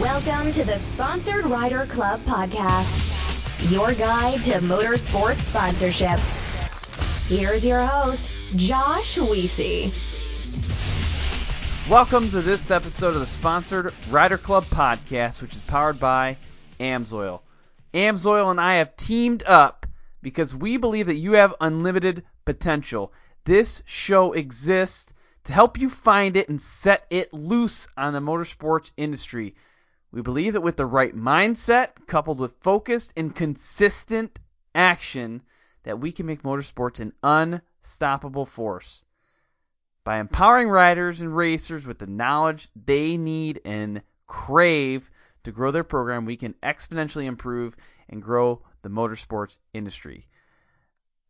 Welcome to the Sponsored Rider Club podcast, your guide to motorsports sponsorship. Here's your host, Josh Weesey. Welcome to this episode of the Sponsored Rider Club podcast, which is powered by AMSOIL. AMSOIL and I have teamed up because we believe that you have unlimited potential. This show exists to help you find it and set it loose on the motorsports industry. We believe that with the right mindset, coupled with focused and consistent action, that we can make motorsports an unstoppable force. By empowering riders and racers with the knowledge they need and crave to grow their program, we can exponentially improve and grow the motorsports industry.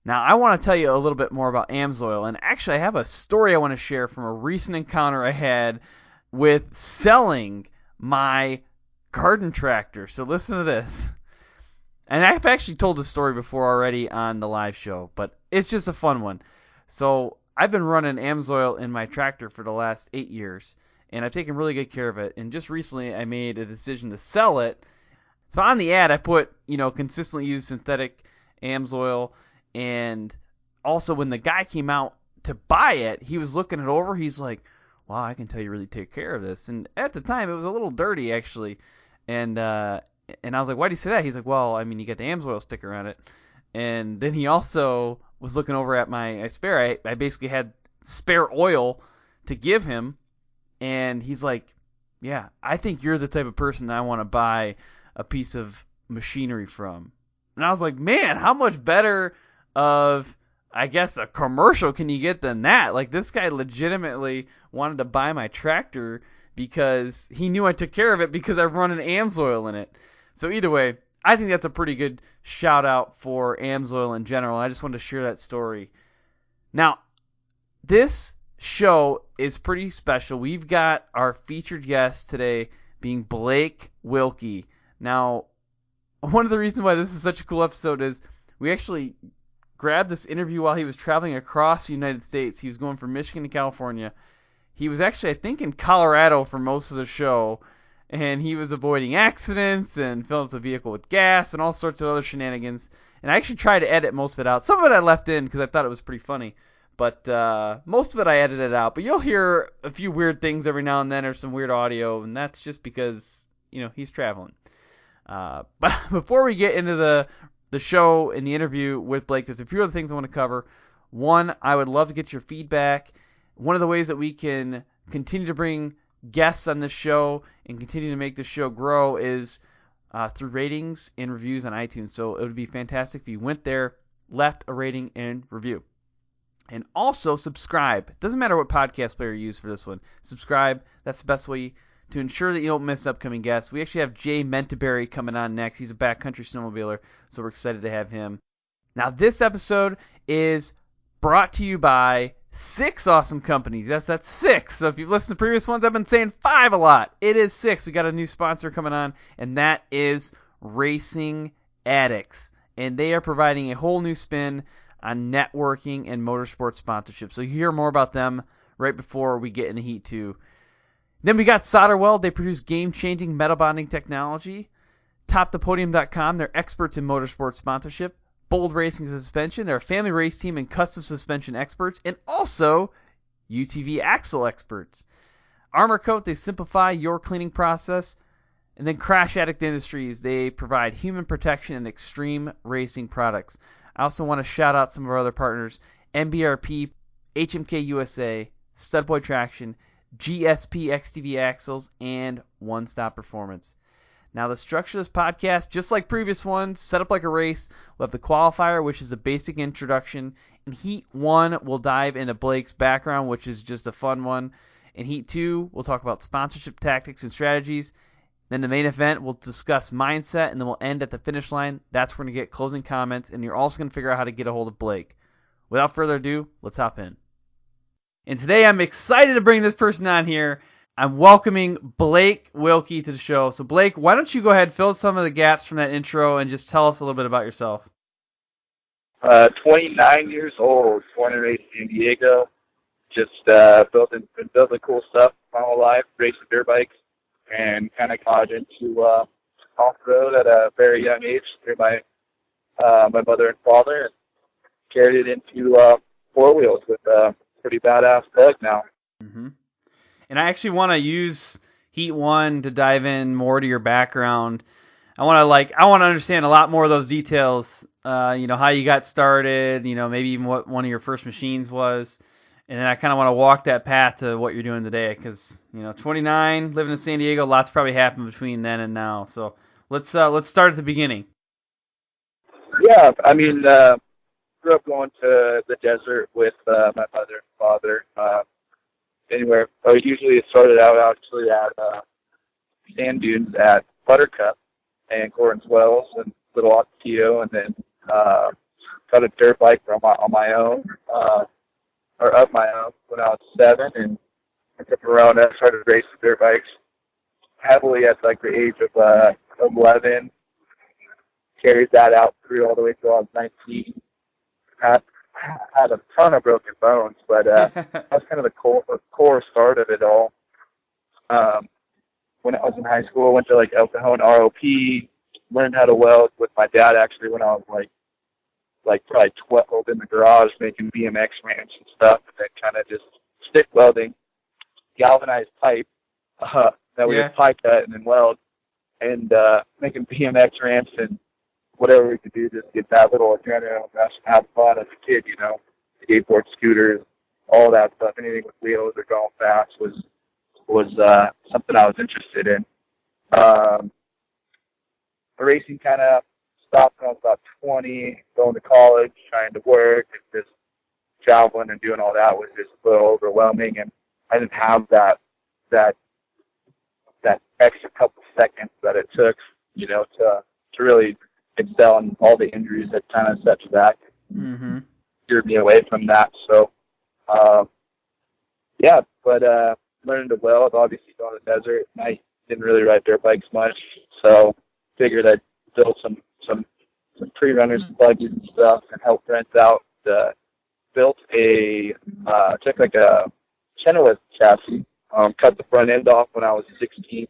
Now, I want to tell you a little bit more about AMSOIL, and actually I have a story I want to share from a recent encounter I had with selling my garden tractor. So listen to this. And I've actually told this story before already on the live show, but it's just a fun one. So I've been running AMSOIL in my tractor for the last 8 years, and I've taken really good care of it. And just recently I made a decision to sell it. So on the ad I put, consistently use synthetic AMSOIL. And also when the guy came out to buy it, he was looking it over. He's like, wow, I can tell you really take care of this. And at the time it was a little dirty actually. And I was like, why do you say that? He's like, well, I mean, you got the AMSOIL sticker on it. And then he also was looking over at my spare. I basically had spare oil to give him. And he's like, yeah, I think you're the type of person I want to buy a piece of machinery from. And I was like, man, how much better of, I guess, a commercial can you get than that? Like, this guy legitimately wanted to buy my tractor because he knew I took care of it because I run an AMSOIL in it. So either way, I think that's a pretty good shout out for AMSOIL in general. I just wanted to share that story. Now, this show is pretty special. We've got our featured guest today being Blake Wilkey. Now, one of the reasons why this is such a cool episode is we actually grabbed this interview while he was traveling across the United States. He was going from Michigan to California. He was actually, I think, in Colorado for most of the show, and he was avoiding accidents and filling up the vehicle with gas and all sorts of other shenanigans. And I actually tried to edit most of it out. Some of it I left in because I thought it was pretty funny, but most of it I edited out. But you'll hear a few weird things every now and then or some weird audio, and that's just because, he's traveling. But before we get into the show and the interview with Blake, there's a few other things I want to cover. One, I would love to get your feedback. One of the ways that we can continue to bring guests on this show and continue to make this show grow is through ratings and reviews on iTunes. So it would be fantastic if you went there, left a rating and review. And also subscribe. Doesn't matter what podcast player you use for this one. Subscribe. That's the best way to ensure that you don't miss upcoming guests. We actually have Jay Menteberry coming on next. He's a backcountry snowmobiler, so we're excited to have him. Now, this episode is brought to you by 6 awesome companies. Yes, that's 6. So if you've listened to previous ones, I've been saying 5 a lot. It is 6. We got a new sponsor coming on, and that is Racing Addix. And they are providing a whole new spin on networking and motorsport sponsorship. So you hear more about them right before we get in the heat too. Then we got SolderWeld. They produce game-changing metal bonding technology. TopThePodium.com. They're experts in motorsport sponsorship. Bold Racing Suspension. They're a family race team and custom suspension experts. And also UTV axle experts. Armor Coat. They simplify your cleaning process. And then Crash Addict Industries. They provide human protection and extreme racing products. I also want to shout out some of our other partners. MBRP, HMK USA, Studboy Traction, GSP XTV Axles, and One Stop Performance. Now, the structure of this podcast, just like previous ones, set up like a race. We'll have the qualifier, which is a basic introduction. In Heat 1, we'll dive into Blake's background, which is just a fun one. In Heat 2, we'll talk about sponsorship tactics and strategies. Then the main event, we'll discuss mindset, and then we'll end at the finish line. That's where we're going to get closing comments, and you're also going to figure out how to get a hold of Blake. Without further ado, let's hop in. And today I'm excited to bring this person on here. I'm welcoming Blake Wilkey to the show. So Blake, why don't you go ahead and fill some of the gaps from that intro and just tell us a little bit about yourself. 29 years old, born and raised in San Diego. Just been building cool stuff my whole life, racing dirt bikes. and kind of got into off-road at a very young age through my mother and father, and carried it into four wheels with a pretty badass bug now. Mm-hmm. And I actually want to use Heat 1 to dive in more to your background. I want to understand a lot more of those details. How you got started, maybe even what one of your first machines was. And then I kind of want to walk that path to what you're doing today, because 29, living in San Diego, lots probably happened between then and now. So let's start at the beginning. Yeah, I mean, grew up going to the desert with my mother and father. Usually it started out actually at sand dunes at Buttercup and Gordon's Wells and Little Ocotillo, and then got a dirt bike on my own. Or of my own when I was 7, and I took around and started racing dirt bikes heavily at like the age of 11. Carried that out through all the way till I was 19. Had a ton of broken bones, but that was kind of the core start of it all. When I was in high school, I went to like El Cajon ROP, learned how to weld with my dad actually when I was like probably 12 in the garage making BMX ramps and stuff, and then kind of just stick welding, galvanized pipe that we would pie cut and then weld, and making BMX ramps and whatever we could do just to get that little adrenaline rush and have fun as a kid, skateboard, scooters, all that stuff, anything with wheels or going fast was something I was interested in. Racing kind of stopped when I was about 20, going to college, trying to work, and just traveling and doing all that was just a little overwhelming, and I didn't have that extra couple seconds that it took, to really excel, and all the injuries that kind of set you back, steered me away from that. So, learning to weld, obviously going to the desert, and I didn't really ride dirt bikes much, so figured I'd build some pre-runners and buggies and stuff and help friends out. Built took like a Chenoweth chassis, cut the front end off when I was 16,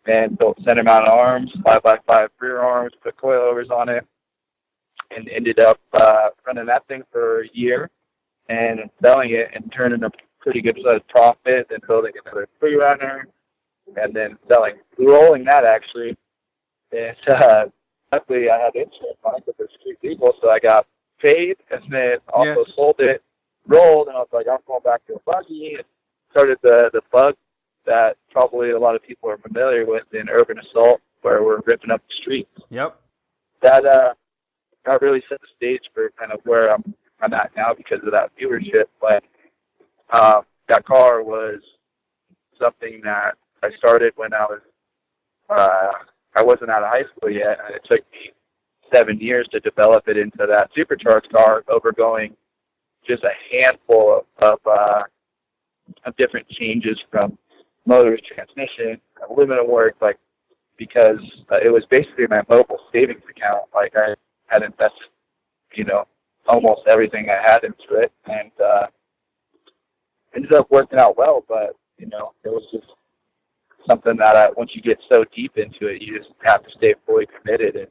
and built center mount arms, 5x5 rear arms, put coilovers on it, and ended up running that thing for a year and selling it and turning a pretty good sized profit, and building another pre-runner, and then rolling that actually. And luckily I had insurance on it because it's street legal, so I got paid, and then also sold it, rolled, and I was like, I'm going back to a buggy, and started the bug that probably a lot of people are familiar with in urban assault, where we're ripping up the streets. Yep. That really set the stage for kind of where I'm at now because of that viewership. But that car was something that I started when I wasn't out of high school yet, and it took me 7 years to develop it into that supercharged car, overgoing just a handful of different changes from motors, transmission, aluminum work, because it was basically my mobile savings account. Like, I had invested, almost everything I had into it, and ended up working out well, but, it was just something that once you get so deep into it, you just have to stay fully committed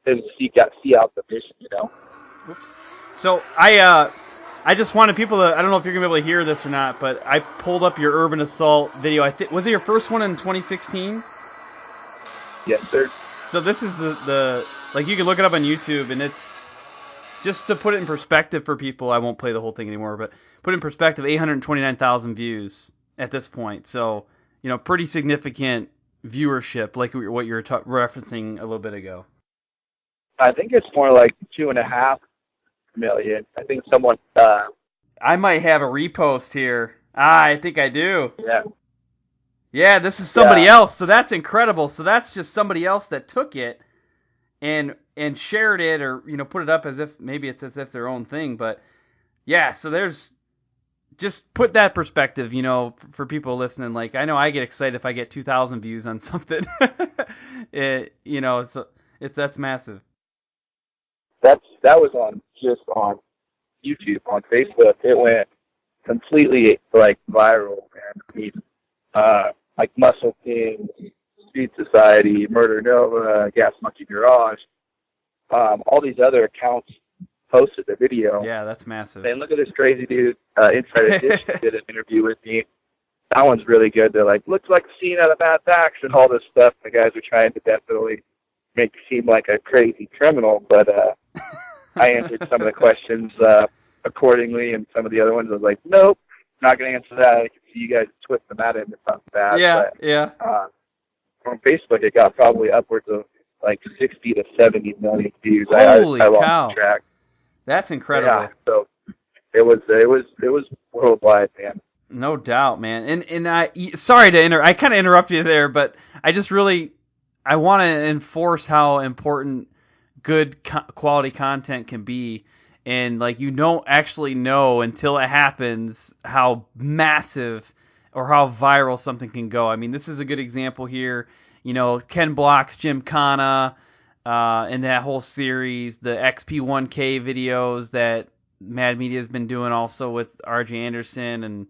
and see out the mission, Oops. So I just wanted people to, I don't know if you're going to be able to hear this or not, but I pulled up your Urban Assault video. Was it your first one in 2016? Yes, sir. So this is the you can look it up on YouTube, and it's, just to put it in perspective for people, I won't play the whole thing anymore, but put it in perspective, 829,000 views at this point. So, pretty significant viewership, like what you were referencing a little bit ago. I think it's more like 2.5 million. I think someone... I might have a repost here. I think I do. Yeah. Yeah, this is somebody else, so that's incredible. So that's just somebody else that took it and shared it, or put it up as if maybe it's as if their own thing. But yeah, so there's, just put that perspective, for people listening. Like, I know I get excited if I get 2,000 views on something. That's massive. That was on YouTube. On Facebook, it went completely viral, man. I mean, like Muscle King, Speed Society, Murder Nova, Gas Monkey Garage, all these other accounts posted the video. Yeah, that's massive. And look at this crazy dude, Inside Edition, did an interview with me. That one's really good. They're like, looks like a scene out of Mad Max and all this stuff. The guys are trying to definitely make me seem like a crazy criminal, but I answered some of the questions accordingly, and some of the other ones I was like, nope, not going to answer that. I can see you guys twist them at it into something bad. Yeah, but, yeah. On Facebook, it got probably upwards of like 60 to 70 million views. Holy I lost cow. track. That's incredible. Yeah, so it was worldwide, man. No doubt, man. And I sorry to I kind of interrupted you there, but I just really I want to enforce how important good quality content can be, and like you don't actually know until it happens how massive or how viral something can go. I mean, this is a good example here. You know, Ken Block's Gymkhana, and that whole series, the XP1K videos that Mad Media has been doing also with RJ Anderson, and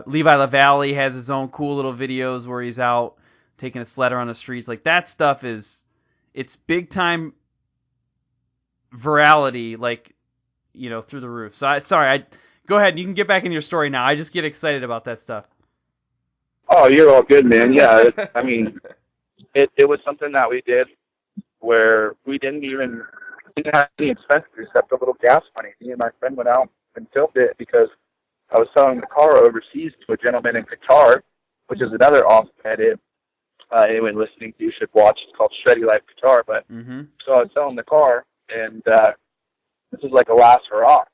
Levi LaValle has his own cool little videos where he's out taking a sled around the streets. Like that stuff it's big time virality, like, you know, through the roof. So go ahead. You can get back in your story now. I just get excited about that stuff. Oh, you're all good, man. Yeah, I mean, it was something that we did where we didn't have any expenses except a little gas money. Me and my friend went out and filmed it because I was selling the car overseas to a gentleman in Qatar, which is another awesome edit. Anyone listening to you should watch. It's called Shreddy Life Qatar. But so I was selling the car, and this is like a last hurrah.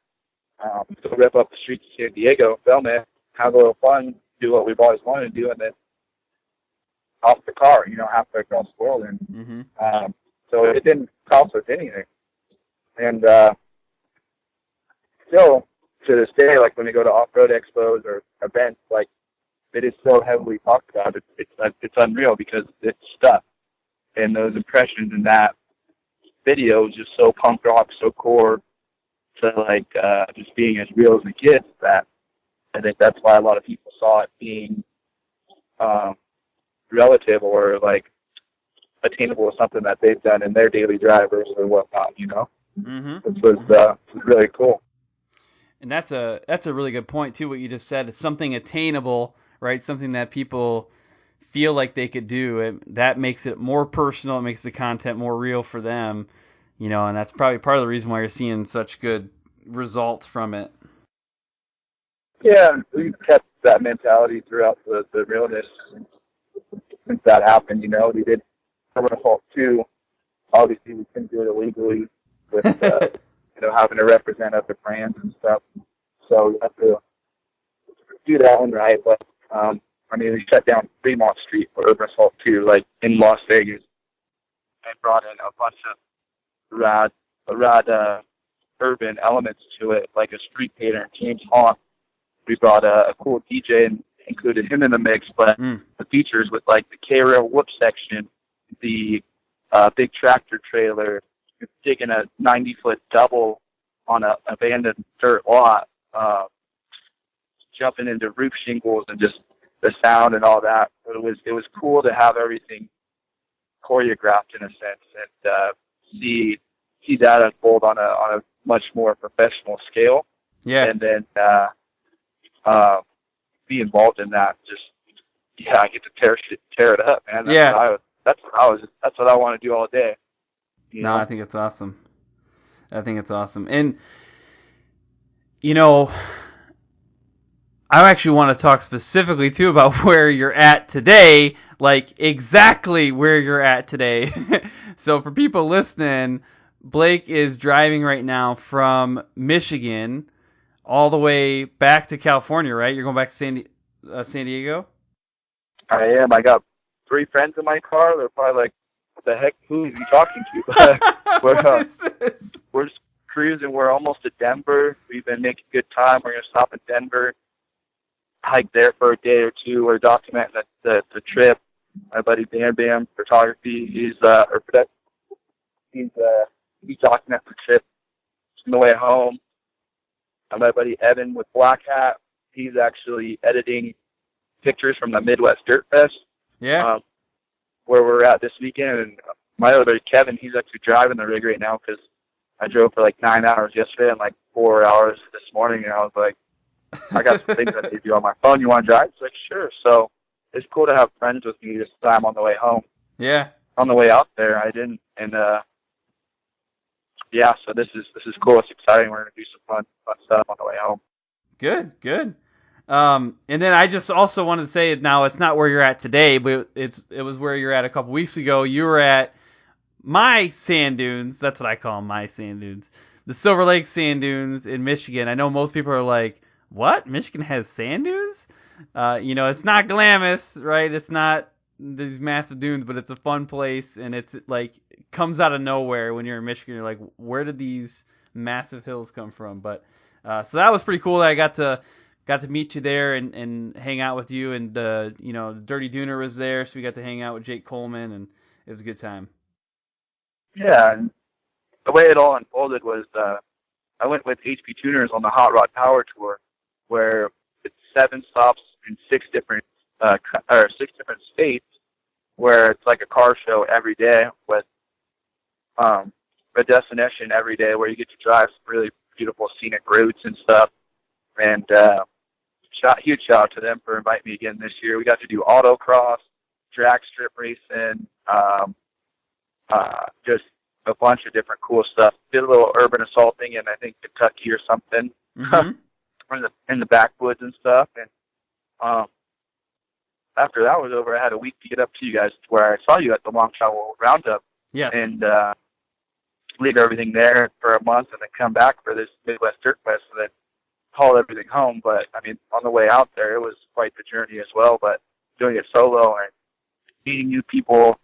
So rip up the streets of San Diego, film it, have a little fun, do what we've always wanted to do, and then off the car, you know, halfway across the world. And so it didn't cost us anything. And still, to this day, like when we go to off-road expos or events, like it is so heavily talked about. It's unreal because it's stuff. And those impressions in that video is just so punk rock, so core to like just being as real as it gets, that I think that's why a lot of people saw it being relative or like attainable with something that they've done in their daily drivers or whatnot, you know. It was really cool. And that's a really good point too. What you just said, it's something attainable, right? Something that people feel like they could do. That makes it more personal. It makes the content more real for them, you know. And that's probably part of the reason why you're seeing such good results from it. Yeah, we've kept that mentality throughout the realness since that happened. You know, we did Urban Assault 2. Obviously, we couldn't do it illegally with you know, having to represent other brands and stuff. So we have to do that one right. But I mean, we shut down Fremont Street for Urban Assault 2, like in Las Vegas, and brought in a bunch of rad urban elements to it, like a street painter, James Hawk. We brought a cool DJ and included him in the mix, but the features with like the K-Rail whoop section, the big tractor trailer, digging a 90-foot double on an abandoned dirt lot, jumping into roof shingles, and just the sound and all that. It was cool to have everything choreographed in a sense, and see that unfold on a much more professional scale. Yeah. And then be involved in that. Just I get to tear it up, man. That's what I want to do all day. You know? I think it's awesome. And you know, I actually want to talk specifically too about where you're at today, like exactly where you're at today. So for people listening, Blake is driving right now from Michigan all the way back to California, right? You're going back to San Diego? I am. I got 3 friends in my car. They're probably like, what the heck? Who is he talking to? We're just cruising. We're almost to Denver. We've been making good time. We're going to stop in Denver, hike there for a day or two. We're documenting the trip. My buddy Bam Bam Photography, he's documenting the trip on the way home. My buddy Evan with Black Hat, he's actually editing pictures from the Midwest Dirt Fest. Yeah. Where we're at this weekend, and my other buddy Kevin, he's actually driving the rig right now because I drove for like 9 hours yesterday and like 4 hours this morning, and I was like, I got some things I need to do on my phone. You want to drive? He's like, sure. So it's cool to have friends with me this time on the way home. Yeah. On the way out there, I didn't, and yeah. So this is cool. It's exciting. We're gonna do some fun stuff on the way home. Good. And then I just also wanted to say, now it's not where you're at today, but it was where you're at a couple weeks ago. You were at my sand dunes. That's what I call them, my sand dunes. The Silver Lake sand dunes in Michigan. I know most people are like, what? Michigan has sand dunes? It's not glamorous, right? It's not these massive dunes, but it's a fun place, and it's like comes out of nowhere when you're in Michigan. You're like, where did these massive hills come from? But so that was pretty cool that I got to meet you there and hang out with you, and Dirty Dooner was there, so we got to hang out with Jake Coleman, and it was a good time. Yeah, and the way it all unfolded was I went with HP Tuners on the Hot Rod Power Tour, where it's 7 stops in 6 different states, where it's like a car show every day with a destination every day where you get to drive some really beautiful scenic routes and stuff. And huge shout out to them for inviting me again this year. We got to do autocross, drag strip racing, just a bunch of different cool stuff. Did a little urban assaulting in, I think, Kentucky or something, in the backwoods and stuff. And after that was over, I had a week to get up to you guys, where I saw you at the Long Travel Roundup. Yes. And leave everything there for a month and then come back for this Midwest Dirt Fest and then haul everything home. But, I mean, on the way out there, it was quite the journey as well. But doing it solo and meeting new people,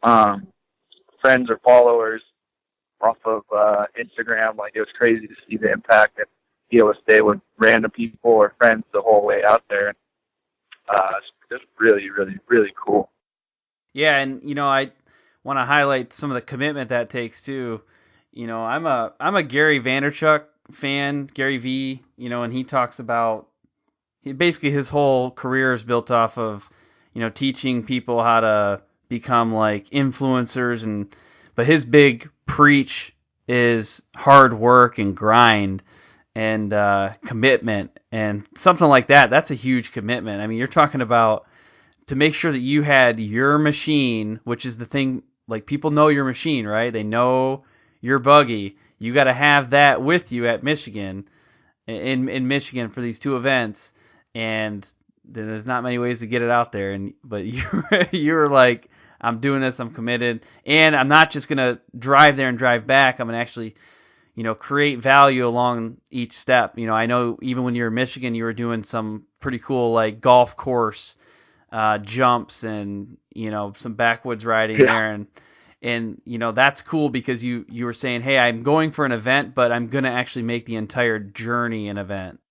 friends or followers off of Instagram, like, it was crazy to see the impact and be able to stay with random people or friends the whole way out there. It's just really, really, really cool. Yeah, and I want to highlight some of the commitment that takes too. I'm a Gary Vaynerchuk fan, Gary V. And he talks about basically his whole career is built off of teaching people how to become like influencers, but his big preach is hard work and grind and commitment, and something like that. That's a huge commitment. I mean, you're talking about to make sure that you had your machine, which is the thing, like, people know your machine, right? They know your buggy. You got to have that with you at Michigan, in Michigan for these 2 events, and there's not many ways to get it out there. But you were like, I'm doing this, I'm committed, and I'm not just gonna drive there and drive back. I'm gonna actually, create value along each step. I know even when you were in Michigan, you were doing some pretty cool like golf course jumps and some backwoods riding there, and that's cool because you were saying, hey, I'm going for an event, but I'm gonna actually make the entire journey an event.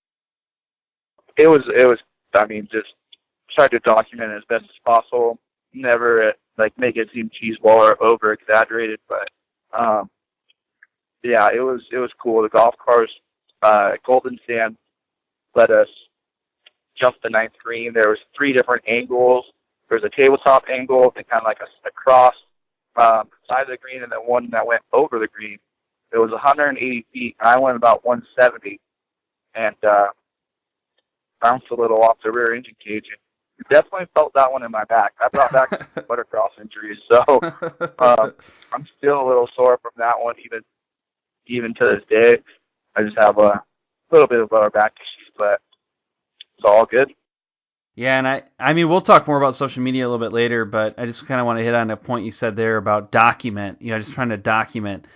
It was I mean, just try to document it as best as possible. Never like make it seem cheeseball or over exaggerated, but yeah, it was cool. The golf course, Golden Sand, let us jump the 9th green. There was 3 different angles. There was a tabletop angle, and kind of like a cross side of the green, and then one that went over the green. It was 180 feet, and I went about 170, and bounced a little off the rear engine cage. And definitely felt that one in my back. I brought back some motocross injuries, so I'm still a little sore from that one, even to this day. I just have a little bit of lower back issues, but it's all good. Yeah, and I mean, we'll talk more about social media a little bit later, but I just kind of want to hit on a point you said there about document. Just trying to document.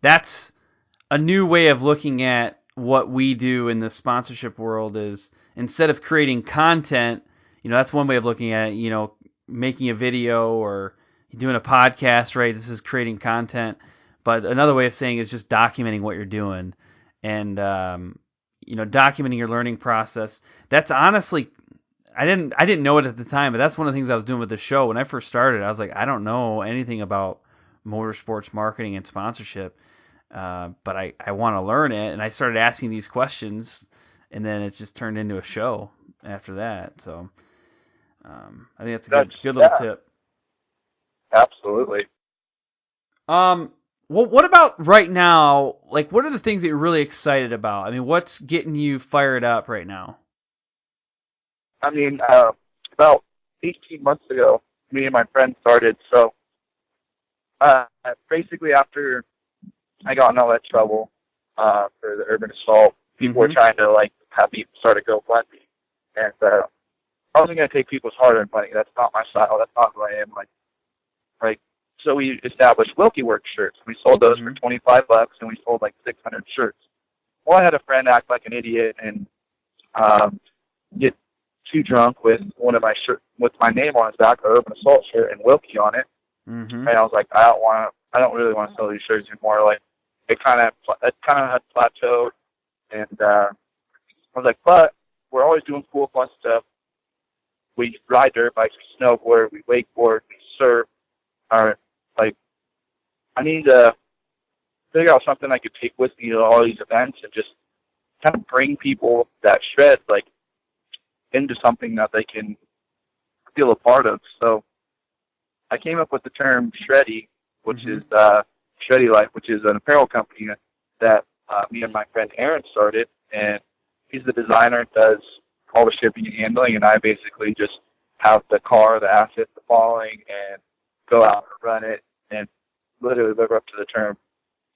That's a new way of looking at what we do in the sponsorship world. Is instead of creating content, that's one way of looking at it. Making a video or doing a podcast, right? This is creating content. But another way of saying it is just documenting what you're doing, and documenting your learning process. That's honestly, I didn't know it at the time, but that's one of the things I was doing with the show. When I first started, I was like, I don't know anything about motorsports marketing and sponsorship, but I want to learn it, and I started asking these questions, and then it just turned into a show after that. So I think that's a good little tip. Absolutely. What about right now? Like, what are the things that you're really excited about? I mean, what's getting you fired up right now? I mean, about 18 months ago, me and my friend started. So basically after I got in all that trouble for the urban assault, people were trying to, like, have me start a GoFundMe. And I wasn't going to take people's hard-earned money. That's not my style. That's not who I am. So we established Wilkey Work shirts. We sold those for $25, and we sold like 600 shirts. Well, I had a friend act like an idiot and get too drunk with one of my shirts with my name on his back, an urban assault shirt, and Wilkey on it. And I was like, I don't really want to sell these shirts anymore. Like, it kind of had plateaued, and I was like, but we're always doing cool, fun stuff. We ride dirt bikes, we snowboard, we wakeboard, we surf. I need to figure out something I could take with me to all these events and just kind of bring people that shred, like, into something that they can feel a part of. So I came up with the term Shreddy, which is Shreddy Life, which is an apparel company that me and my friend Aaron started, and he's the designer, does all the shipping and handling, and I basically just have the car, the assets, the following, and go out and run it, and literally live up to the term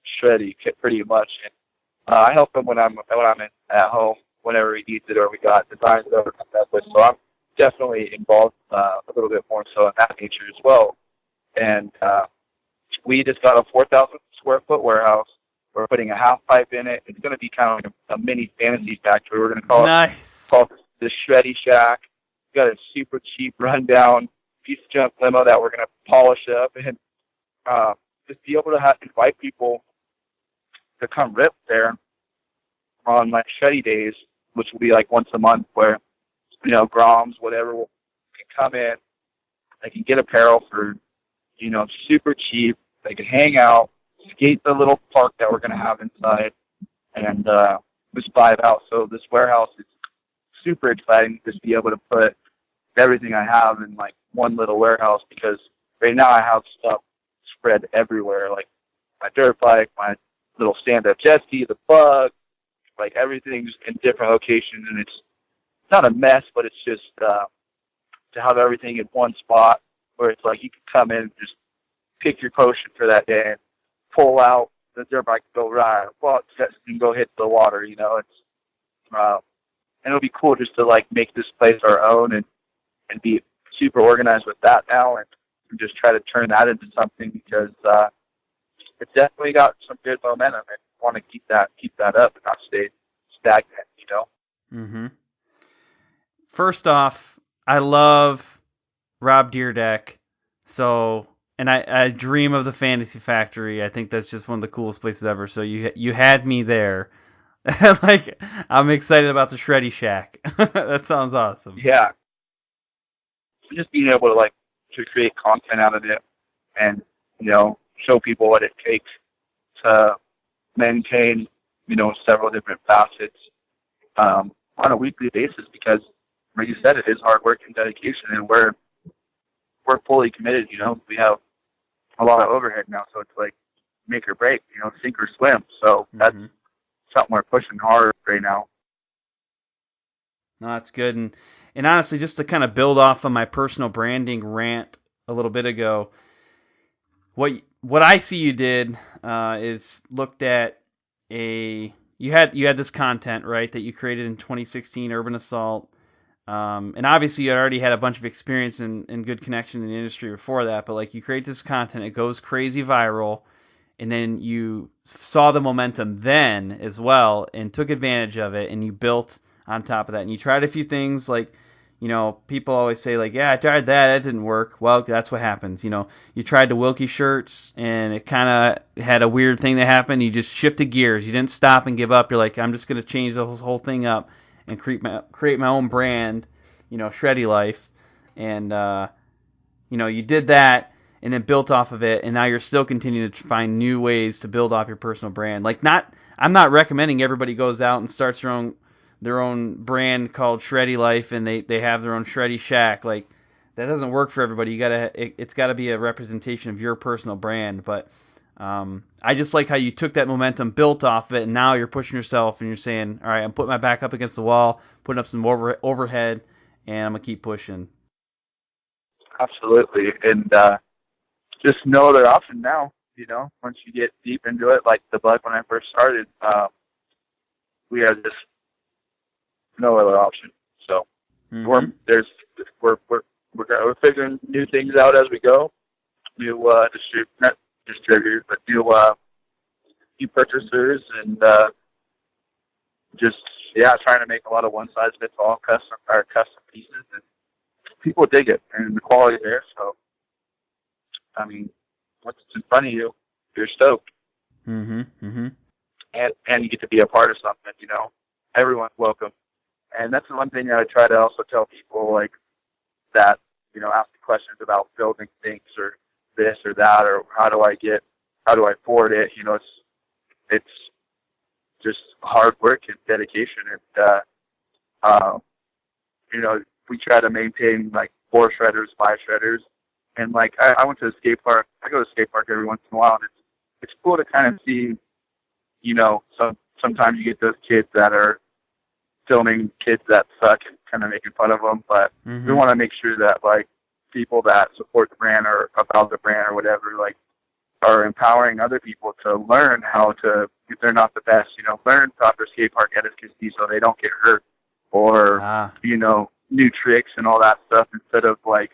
Shreddy pretty much. And I help him when I'm at home, whenever he needs it, or we got designs that we're coming up with. So I'm definitely involved a little bit more so in that nature as well. And we just got a 4,000 square foot warehouse. We're putting a half pipe in it. It's going to be kind of like a mini fantasy factory. We're going to call it the Shreddy Shack. We got a super cheap rundown piece of junk limo that we're going to polish up and just be able to invite people to come rip there on like Shreddy days, which will be like once a month, where, you know, Groms, whatever, can come in. They can get apparel for, you know, super cheap. They can hang out, skate the little park that we're going to have inside, and just vibe out. So this warehouse is super exciting to just be able to put everything I have in like one little warehouse, because right now I have stuff spread everywhere, like my dirt bike, my little stand-up jet ski, the bug, like everything's in different locations, and it's not a mess, but it's just to have everything in one spot where it's like you can come in and just pick your potion for that day and pull out the dirt bike and go ride, pull out the jet ski and go hit the water, you know. It's and it'll be cool just to like make this place our own and be super organized with that now, and just try to turn that into something, because it's definitely got some good momentum, and want to keep that up and not stay stagnant, you know. First off, I love Rob Deerdeck, so, and I dream of the Fantasy Factory. I think that's just one of the coolest places ever. So you had me there. Like, I'm excited about the Shreddy Shack. That sounds awesome. Yeah. Just being able to create content out of it, and, you know, show people what it takes to maintain, you know, several different facets on a weekly basis, because, like you said, it is hard work and dedication, and we're fully committed. You know, we have a lot of overhead now, so it's like make or break, you know, sink or swim. So that's something we're pushing hard right now. No, that's good. And honestly, just to kind of build off of my personal branding rant a little bit ago, what I see you did is looked at you had this content, right, that you created in 2016, Urban Assault, and obviously you already had a bunch of experience and good connection in the industry before that, but like you create this content, it goes crazy viral, and then you saw the momentum then as well and took advantage of it, and you built on top of that, and you tried a few things. Like, you know, people always say, like, yeah, I tried that, it didn't work. Well, that's what happens. You know, you tried the Wilkey shirts, and it kind of had a weird thing that happened. You just shifted gears. You didn't stop and give up. You're like, I'm just going to change the whole thing up and create my own brand, you know, Shreddy Life. And, you know, you did that and then built off of it, and now you're still continuing to find new ways to build off your personal brand. Like, I'm not recommending everybody goes out and starts their own brand called Shreddy Life, and they have their own Shreddy Shack. Like, doesn't work for everybody. It's gotta be a representation of your personal brand. But I just like how you took that momentum, built off of it, and now you're pushing yourself and you're saying, all right, I'm putting my back up against the wall, putting up some overhead, and I'm gonna keep pushing. Absolutely, and just no other option now. Once you get deep into it, like the bug when I first started, we had just no other option. So we're figuring new things out as we go. New distributors, but new purchasers, and just trying to make a lot of one size fits all custom pieces, and people dig it, and the quality there. So, I mean, what's in front of you, you're stoked. And you get to be a part of something. Everyone's welcome, and that's the one thing that I try to also tell people, like that. Ask the questions about building things or this or that, or how do I afford it? It's just hard work and dedication, and we try to maintain like 4 shredders, 5 shredders, and like I went to the skate park. I go to the skate park every once in a while, and it's cool to kind of see, sometimes you get those kids that are filming kids that suck and kind of making fun of them, but we want to make sure that like people that support the brand or about the brand or whatever, like, are empowering other people to learn how to, if they're not the best, learn proper skate park etiquette so they don't get hurt, or new tricks and all that stuff, instead of like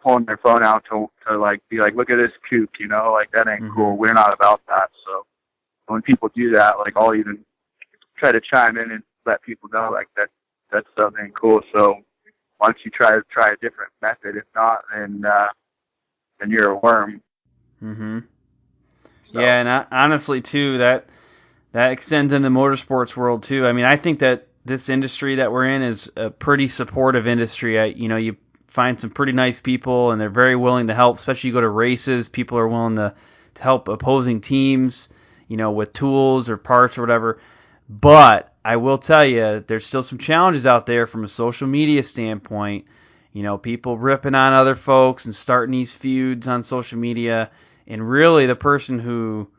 pulling their phone out to like be like, look at this kook, like that ain't cool. We're not about that. So when people do that, like I'll even try to chime in and let people know like that stuff ain't cool. So why don't you try a different method? If not, then you're a worm. So. Yeah, and honestly too, that extends into the motorsports world too. I mean, I think that this industry that we're in is a pretty supportive industry. You find some pretty nice people, and they're very willing to help. Especially you go to races, people are willing to help opposing teams, with tools or parts or whatever. But I will tell you, there's still some challenges out there from a social media standpoint. People ripping on other folks and starting these feuds on social media. And really the person who,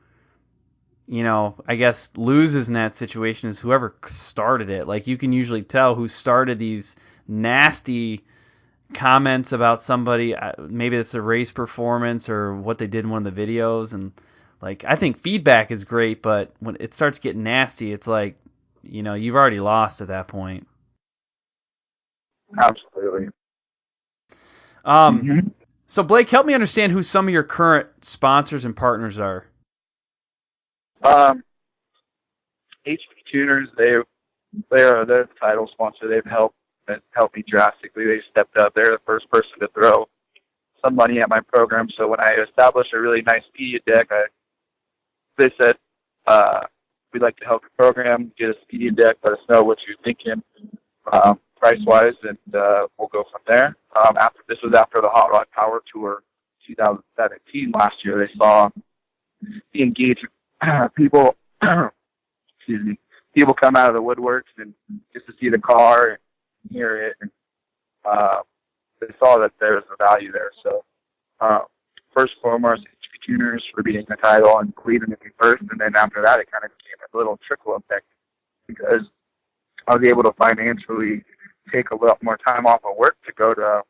I guess loses in that situation is whoever started it. Like, you can usually tell who started these nasty comments about somebody. Maybe it's a race performance or what they did in one of the videos. And, like, I think feedback is great, but when it starts getting nasty, it's like, you've already lost at that point. Absolutely. So, Blake, help me understand who some of your current sponsors and partners are. HP Tuners, they're the title sponsor. They've helped me drastically. They stepped up. They're the first person to throw some money at my program. So when I established a really nice media deck, they said, we'd like to help the program get a media deck. Let us know what you're thinking price-wise, and we'll go from there. This was after the Hot Rod Power Tour 2017 last year. They saw the engagement. People come out of the woodworks and just to see the car and hear it, and they saw that there was a value there. So first and foremost, HP Tuners for beating the title and believing in me first, and then after that, it kind of became a little trickle effect because I was able to financially take a lot more time off of work to go to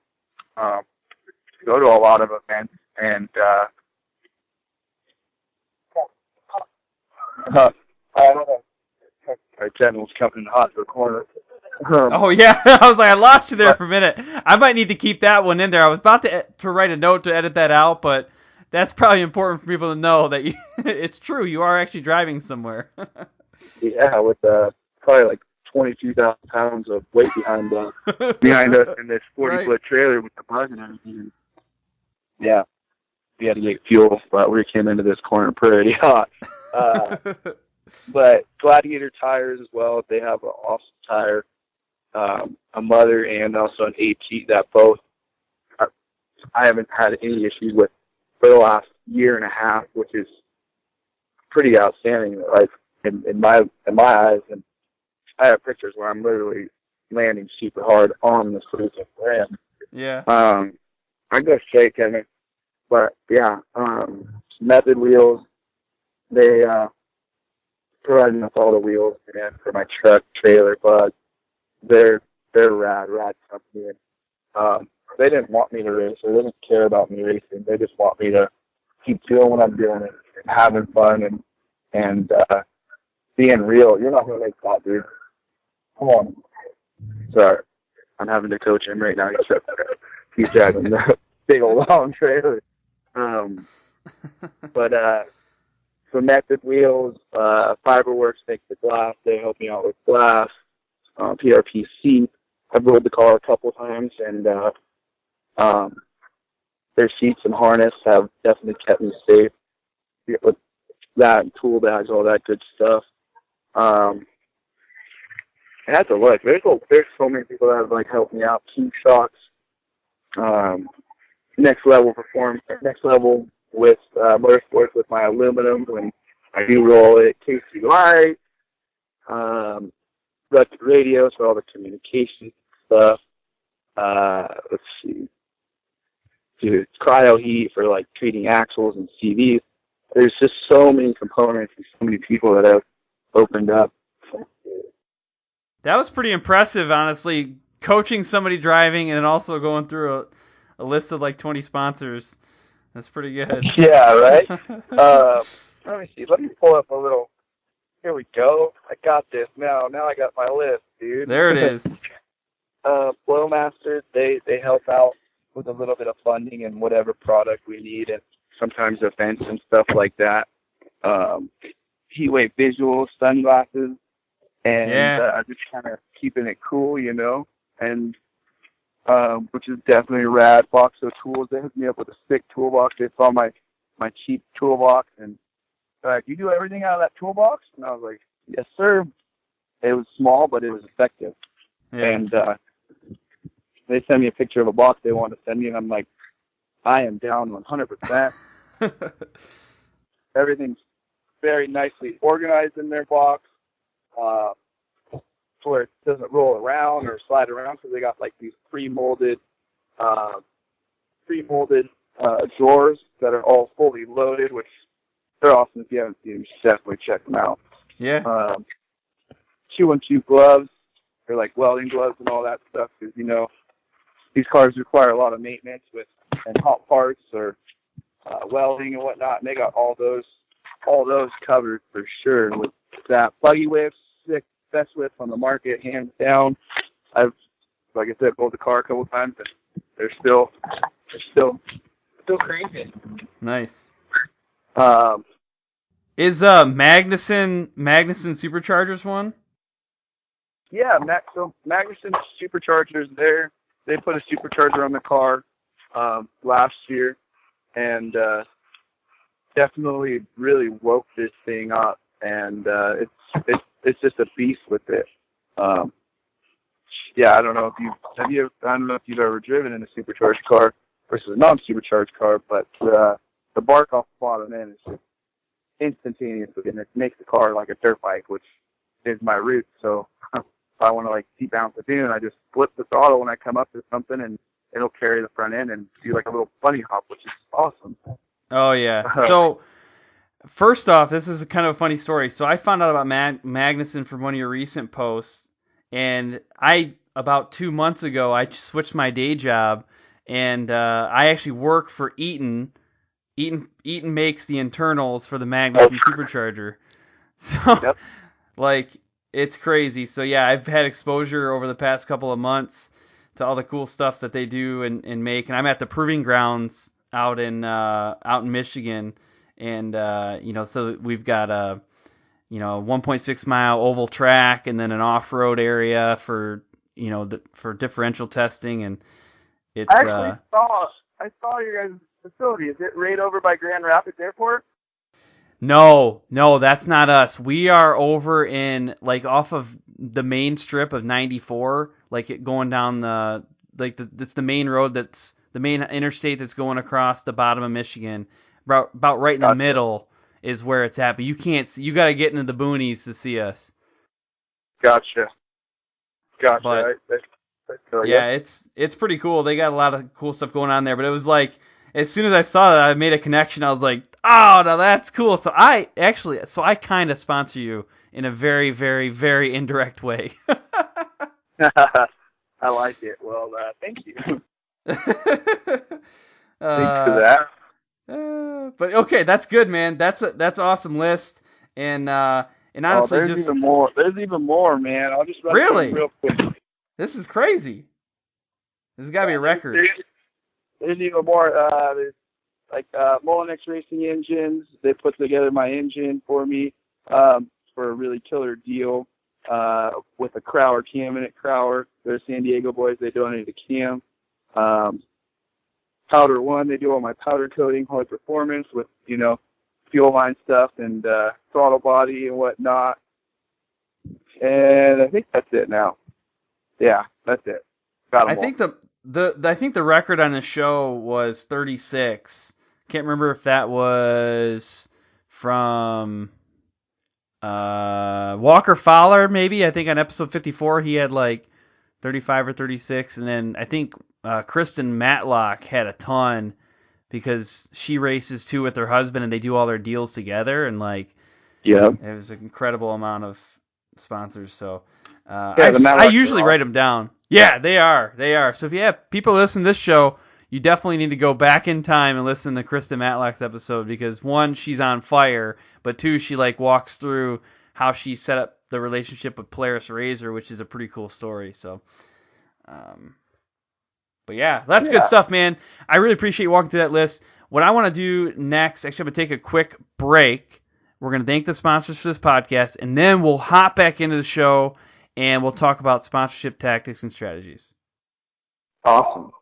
a lot of events, and Jen was coming in hot to the corner. Oh yeah, I was like, I lost you there for a minute. I might need to keep that one in there. I was about to write a note to edit that out, but that's probably important for people to know that it's true. You are actually driving somewhere. Yeah, with probably like 22,000 pounds of weight behind us in this 40-foot trailer with the bug and everything. Yeah, we had to get fuel, but we came into this corner pretty hot. But Gladiator tires as well. They have an awesome tire, a mother and also an AT that both I haven't had any issues with for the last year and a half, which is pretty outstanding. Like in my eyes, and I have pictures where I'm literally landing super hard on the Suzuki brand. Yeah. I go straight, Kevin. But yeah, Method wheels. They providing us all the wheels, man, for my truck, trailer, bug. They're rad company. They didn't want me to race. They didn't care about me racing. They just want me to keep doing what I'm doing and having fun and being real. You're not gonna make that, dude. Come on. Sorry, I'm having to coach him right now. He's driving the big old long trailer. But so Method wheels, Fiberworks makes the glass. They help me out with glass. PRPC. I've rolled the car a couple times, and their seats and harness have definitely kept me safe with that and tool bags, all that good stuff. And that's a look. There's so many people that have like helped me out. Key shocks, next level with motorsports with my aluminum when I do roll it. KC Light, Rugged radios for all the communication stuff. Let's see. Dude, cryo heat for like treating axles and CVs. There's just so many components and so many people that have opened up. That was pretty impressive, honestly, coaching somebody driving and then also going through a list of like 20 sponsors. That's pretty good. Yeah, right? Let me see. Let me pull up a little. Here we go. I got this now. Now I got my list, dude. There it is. Flowmasters, they help out with a little bit of funding and whatever product we need, and sometimes events and stuff like that. Heatwave visuals, sunglasses, and just kind of keeping it cool, you know, and which is definitely a rad. Box of tools. They hooked me up with a sick toolbox. They saw my cheap toolbox, and you do everything out of that toolbox? And I was like, yes, sir. It was small, but it was effective. Yeah. And they sent me a picture of a box they wanted to send me, and I'm like, I am down 100%. Everything's very nicely organized in their box, where it doesn't roll around or slide around, because they got like these pre-molded drawers that are all fully loaded, which they're awesome. If you haven't seen them, you should definitely check them out. Yeah. 2-on-2 gloves. They're like welding gloves and all that stuff, because, you know, these cars require a lot of maintenance and hot parts or welding and whatnot, and they got all those covered for sure. With that, buggy whips, sick, best whips on the market, hands down. I've, like I said, pulled the car a couple times, and they're still crazy. Nice. Is Magnuson Superchargers one? Yeah, so Magnuson Superchargers, they put a supercharger on the car last year, and definitely really woke this thing up, and it's just a beast with it. Yeah, I don't know if you've ever driven in a supercharged car versus a non-supercharged car, but the bark off the bottom end is just instantaneous, and it makes the car like a dirt bike, which is my route. So if I want to like deep bounce a dune, I just flip the throttle when I come up to something, and it'll carry the front end and do like a little bunny hop, which is awesome. Oh yeah. So first off, this is kind of a funny story. So I found out about Magnuson from one of your recent posts, and about 2 months ago I switched my day job, and I actually work for Eaton. Eaton makes the internals for the Magnuson Supercharger. So, yep. Like, it's crazy. So, yeah, I've had exposure over the past couple of months to all the cool stuff that they do and make. And I'm at the proving grounds out in Michigan. And, so we've got a 1.6 mile oval track and then an off-road area for differential testing. And it's I saw your guys' facility. Is it right over by Grand Rapids Airport? No, that's not us. We are over in like off of the main strip of 94, like it going down it's the main road, that's the main interstate that's going across the bottom of Michigan. About right in the middle is where it's at. But you got to get into the boonies to see us. Gotcha. But, So, Yeah, it's pretty cool. They got a lot of cool stuff going on there. But it was like, as soon as I saw that, I made a connection. I was like, oh, now that's cool. So I kind of sponsor you in a very, very, very indirect way. I like it. Well, thank you. Thanks for that. But okay, that's good, man. That's awesome list. And honestly, there's even more. There's even more, man. I'll just run through them real quick. This is crazy. This has got to be a record. There's even more. There's like Molinex Racing engines. They put together my engine for me for a really killer deal with a Crowler cam in it. Crowler, they're San Diego boys. They donated a cam. Powder One, they do all my powder coating, high performance with fuel line stuff and throttle body and whatnot. And I think that's it now. Yeah, that's it. Got 'em I think the record on the show was 36. Can't remember if that was from Walker Fowler, maybe. I think on episode 54 he had like 35 or 36, and then I think Kristen Matlock had a ton because she races too with her husband, and they do all their deals together, and like, yeah, it was an incredible amount of sponsors. So yeah, I usually write them down. Yeah, they are. So if you have people listen to this show, you definitely need to go back in time and listen to Kristen Matlock's episode because one, she's on fire, but two, she like walks through how she set up the relationship with Polaris Razor, which is a pretty cool story. So, but yeah, that's good stuff, man. I really appreciate you walking through that list. What I want to do next, actually, I'm going to take a quick break. We're going to thank the sponsors for this podcast, and then we'll hop back into the show, and we'll talk about sponsorship tactics and strategies. Awesome.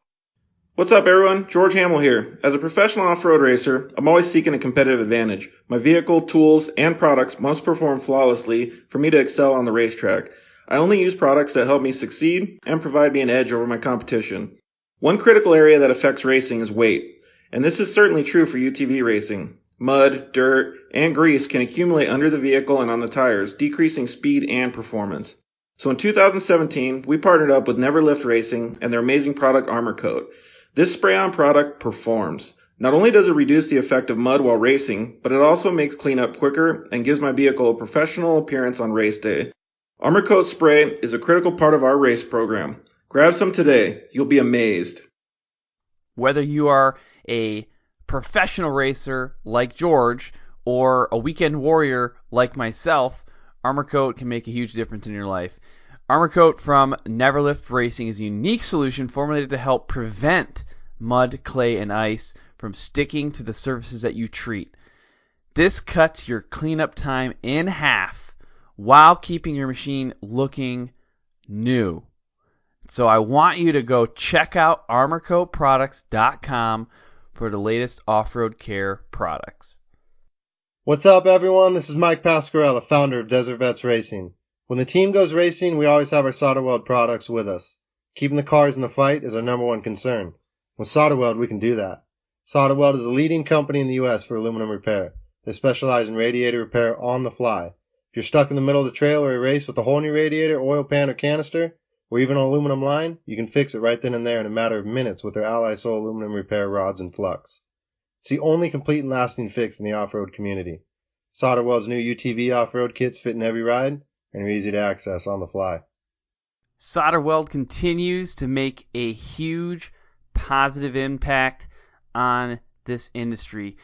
What's up, everyone? George Hamill here. As a professional off-road racer, I'm always seeking a competitive advantage. My vehicle, tools, and products must perform flawlessly for me to excel on the racetrack. I only use products that help me succeed and provide me an edge over my competition. One critical area that affects racing is weight, and this is certainly true for UTV racing. Mud, dirt, and grease can accumulate under the vehicle and on the tires, decreasing speed and performance. So in 2017, we partnered up with Never Lift Racing and their amazing product Armor Coat. This spray-on product performs. Not only does it reduce the effect of mud while racing, but it also makes cleanup quicker and gives my vehicle a professional appearance on race day. Armor Coat spray is a critical part of our race program. Grab some today. You'll be amazed. Whether you are a professional racer like George or a weekend warrior like myself, Armor Coat can make a huge difference in your life. Armor Coat from Never Lift Racing is a unique solution formulated to help prevent mud, clay, and ice from sticking to the surfaces that you treat. This cuts your cleanup time in half while keeping your machine looking new. So I want you to go check out ArmorCoatProducts.com for the latest off-road care products. What's up, everyone? This is Mike Pasquarella, founder of Desert Vets Racing. When the team goes racing, we always have our SolderWeld products with us. Keeping the cars in the fight is our number one concern. With SolderWeld, we can do that. SolderWeld is a leading company in the U.S. for aluminum repair. They specialize in radiator repair on the fly. If you're stuck in the middle of the trail or a race with a hole in your radiator, oil pan, or canister, or even an aluminum line, you can fix it right then and there in a matter of minutes with their AMSOIL aluminum repair rods and flux. It's the only complete and lasting fix in the off-road community. SolderWeld's new UTV off-road kits fit in every ride and are easy to access on the fly. SolderWeld continues to make a huge positive impact on this industry.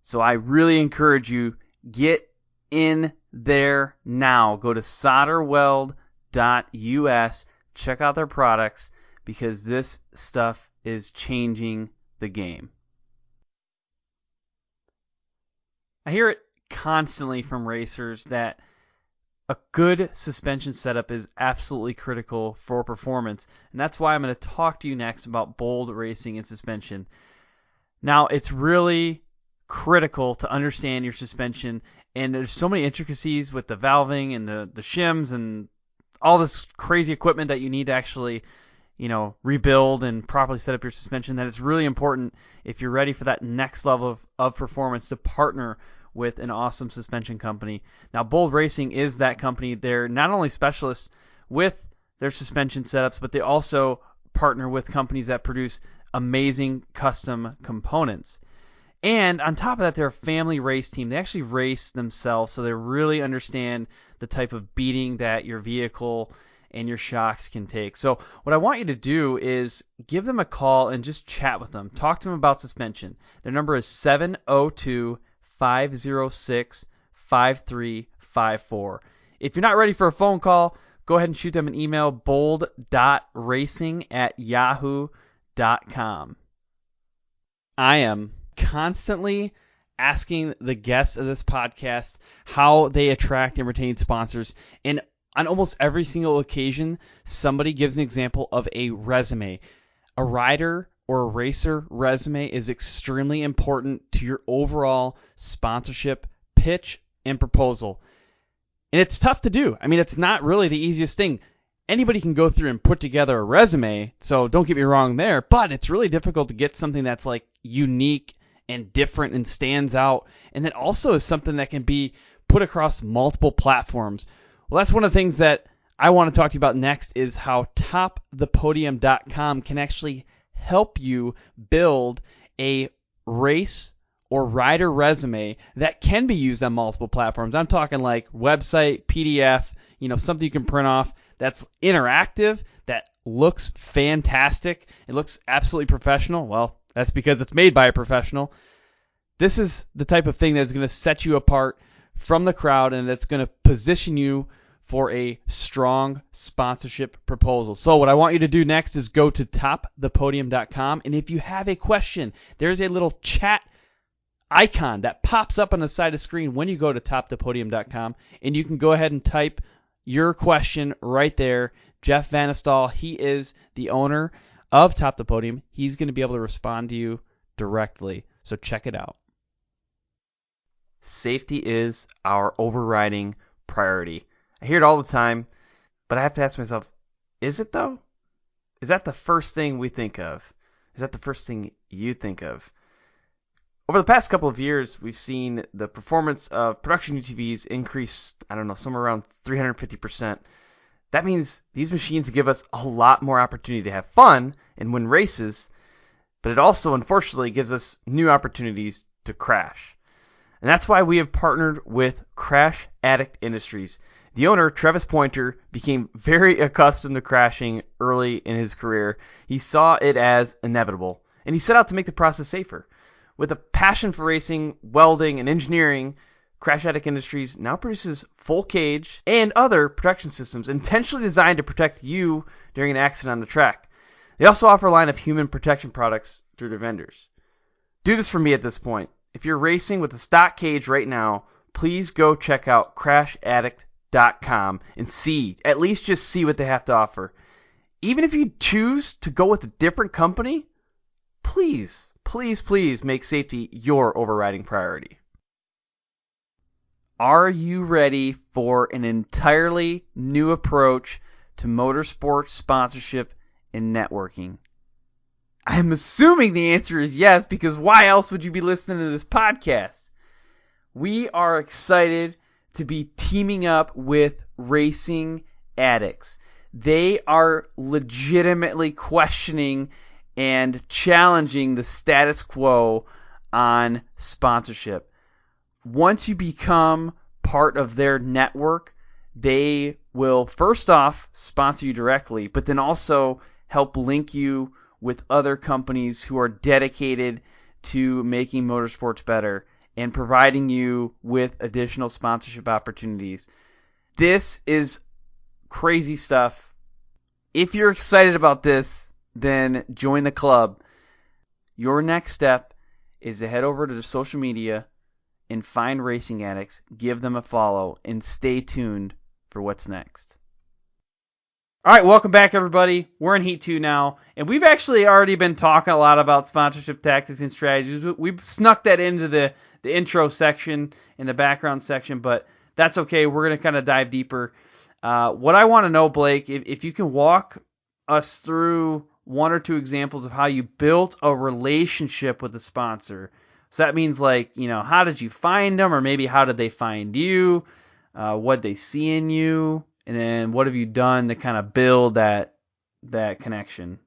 So I really encourage you, get in there now. Go to SolderWeld.us, check out their products, because this stuff is changing the game. I hear it constantly from racers that a good suspension setup is absolutely critical for performance, and that's why I'm going to talk to you next about Bold Racing and suspension. Now, it's really critical to understand your suspension, and there's so many intricacies with the valving and the shims and all this crazy equipment that you need to actually, rebuild and properly set up your suspension, that it's really important, if you're ready for that next level of performance, to partner with an awesome suspension company. Now, Bold Racing is that company. They're not only specialists with their suspension setups, but they also partner with companies that produce amazing custom components. And on top of that, they're a family race team. They actually race themselves, so they really understand the type of beating that your vehicle and your shocks can take. So what I want you to do is give them a call and just chat with them. Talk to them about suspension. Their number is 702-506-5354. If you're not ready for a phone call, go ahead and shoot them an email, bold.racing@yahoo.com. I am constantly asking the guests of this podcast how they attract and retain sponsors. And on almost every single occasion, somebody gives an example of a resume. A rider or a racer resume is extremely important to your overall sponsorship pitch and proposal. And it's tough to do. I mean, it's not really the easiest thing. Anybody can go through and put together a resume, so don't get me wrong there, but it's really difficult to get something that's like unique and different and stands out, and that also is something that can be put across multiple platforms. Well, that's one of the things that I want to talk to you about next, is how topthepodium.com can actually help you build a race or rider resume that can be used on multiple platforms. I'm talking like website, PDF, something you can print off that's interactive, that looks fantastic. It looks absolutely professional. Well, that's because it's made by a professional. This is the type of thing that's going to set you apart from the crowd, and that's going to position you for a strong sponsorship proposal. So what I want you to do next is go to topthepodium.com, and if you have a question, there's a little chat icon that pops up on the side of the screen when you go to topthepodium.com, and you can go ahead and type your question right there. Jeff Vanestal, he is the owner of Top the Podium. He's going to be able to respond to you directly, so check it out. Safety is our overriding priority. I hear it all the time, but I have to ask myself, is it though? Is that the first thing we think of? Is that the first thing you think of? Over the past couple of years, we've seen the performance of production UTVs increase, somewhere around 350%. That means these machines give us a lot more opportunity to have fun and win races, but it also, unfortunately, gives us new opportunities to crash. And that's why we have partnered with Crash Addict Industries. The owner, Travis Pointer, became very accustomed to crashing early in his career. He saw it as inevitable, and he set out to make the process safer. With a passion for racing, welding, and engineering, Crash Addict Industries now produces full cage and other protection systems intentionally designed to protect you during an accident on the track. They also offer a line of human protection products through their vendors. Do this for me at this point. If you're racing with a stock cage right now, please go check out crashaddict.com and at least see what they have to offer. Even if you choose to go with a different company, please make safety your overriding priority. Are you ready for an entirely new approach to motorsports sponsorship and networking? I'm assuming the answer is yes, because why else would you be listening to this podcast? We are excited to be teaming up with Racing Addix. They are legitimately questioning and challenging the status quo on sponsorship. Once you become part of their network, they will first off sponsor you directly, but then also help link you with other companies who are dedicated to making motorsports better and providing you with additional sponsorship opportunities. This is crazy stuff. If you're excited about this, then join the club. Your next step is to head over to the social media and find Racing Addicts, give them a follow, and stay tuned for what's next. All right, welcome back, everybody. We're in Heat 2 now, and we've actually already been talking a lot about sponsorship tactics and strategies. We've snuck that into the intro section and the background section, but that's okay. We're going to kind of dive deeper. What I want to know, Blake, if you can walk us through one or two examples of how you built a relationship with the sponsor. So that means how did you find them, or maybe how did they find you? What they see in you? And then what have you done to kind of build that connection?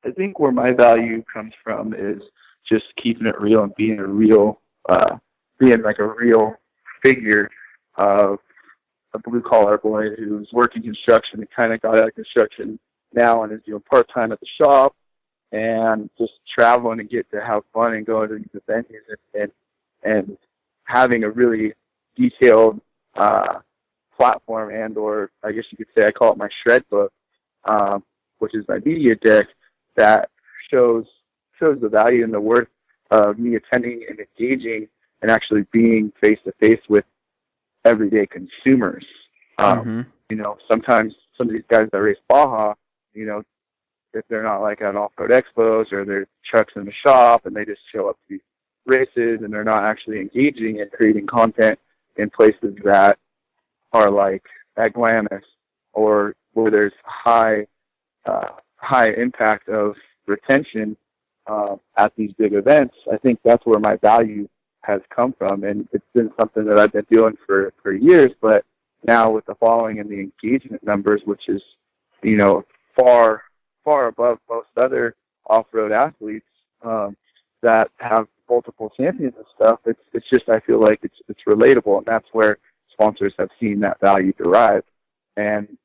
I think where my value comes from is just keeping it real and being being like a real figure of a blue-collar boy who's working construction and kind of got out of construction now and is doing part-time at the shop and just traveling and get to have fun and going to these venues and having a really detailed platform, and or I guess you could say I call it my shred book, which is my media deck that shows the value and the worth of me attending and engaging and actually being face-to-face with everyday consumers. Sometimes some of these guys that race Baja, if they're not like at off-road expos or their trucks in the shop and they just show up to these races and they're not actually engaging and creating content in places that are like at Glamis or where there's high impact of retention at these big events. I think that's where my value has come from, and it's been something that I've been doing for years, but now with the following and the engagement numbers, which is, far above most other off-road athletes that have multiple champions and stuff, it's just, I feel like it's relatable, and that's where sponsors have seen that value derive. And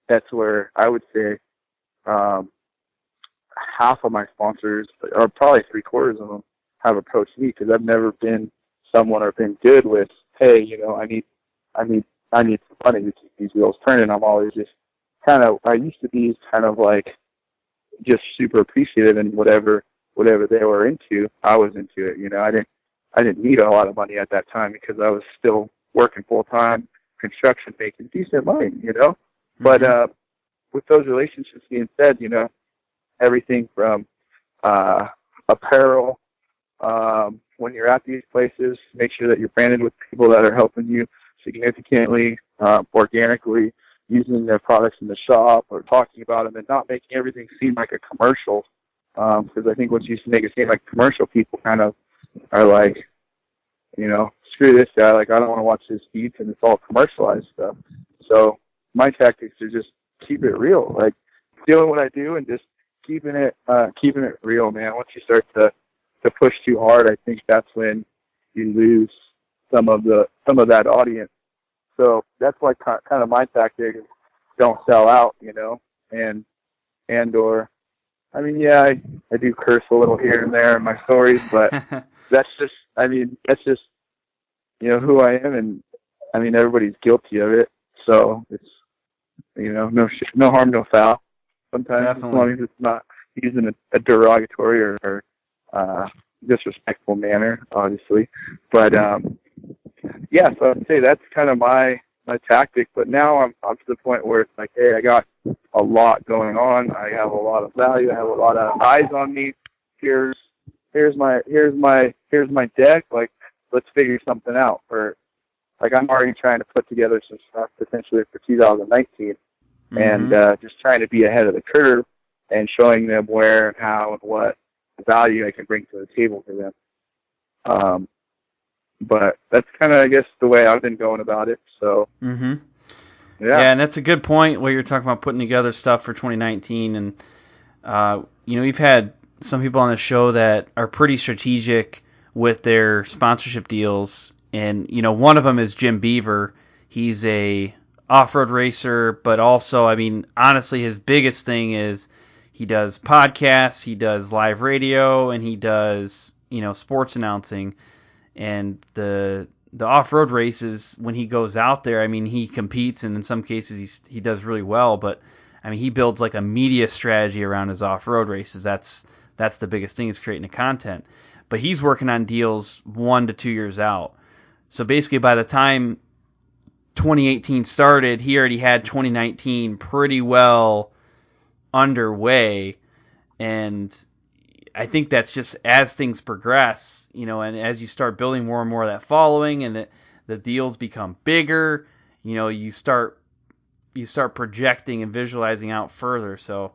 that's where I would say half of my sponsors, or probably 3/4 of them, have approached me because I've never been someone or been good with, hey, I need some money to keep these wheels turning. I'm always just I used to be kind of like just super appreciative in whatever they were into. I was into it. I didn't need a lot of money at that time because I was still working full-time construction, making decent money, Mm-hmm. But with those relationships being said, everything from apparel, when you're at these places, make sure that you're branded with people that are helping you significantly, organically, using their products in the shop or talking about them and not making everything seem like a commercial. Because I think once you make it seem like a commercial, people kind of are like, screw this guy. Like, I don't want to watch his feeds and it's all commercialized stuff. So my tactics are just keep it real, like doing what I do and just keeping it real, man. Once you start to push too hard, I think that's when you lose some of that audience. So that's like kind of my tactic: is don't sell out, or I mean, yeah, I do curse a little here and there in my stories, but that's just who I am, and I mean everybody's guilty of it. So it's no harm, no foul. Sometimes Definitely. As long as it's not using a derogatory or disrespectful manner, obviously. But yeah, so I'd say that's kind of my tactic. But now I'm to the point where it's like, hey, I got a lot going on. I have a lot of value. I have a lot of eyes on me. Here's my deck. Like, let's figure something out. I'm already trying to put together some stuff potentially for 2019, mm-hmm. and just trying to be ahead of the curve and showing them where and how and what value I can bring to the table for them. But that's kind of, I guess, the way I've been going about it. So, mm-hmm. Yeah, and that's a good point where you're talking about putting together stuff for 2019. And, we've had some people on the show that are pretty strategic with their sponsorship deals. And, one of them is Jim Beaver. He's a off-road racer, but also, I mean, honestly, his biggest thing is he does podcasts, he does live radio, and he does, sports announcing. And the off-road races, when he goes out there, I mean, he competes, and in some cases he does really well. But I mean, he builds like a media strategy around his off-road races. That's the biggest thing, is creating the content. But he's working on deals 1 to 2 years out. So basically, by the time 2018 started, he already had 2019 pretty well underway, and I think that's just as things progress, and as you start building more and more of that following, and the deals become bigger, you start projecting and visualizing out further. So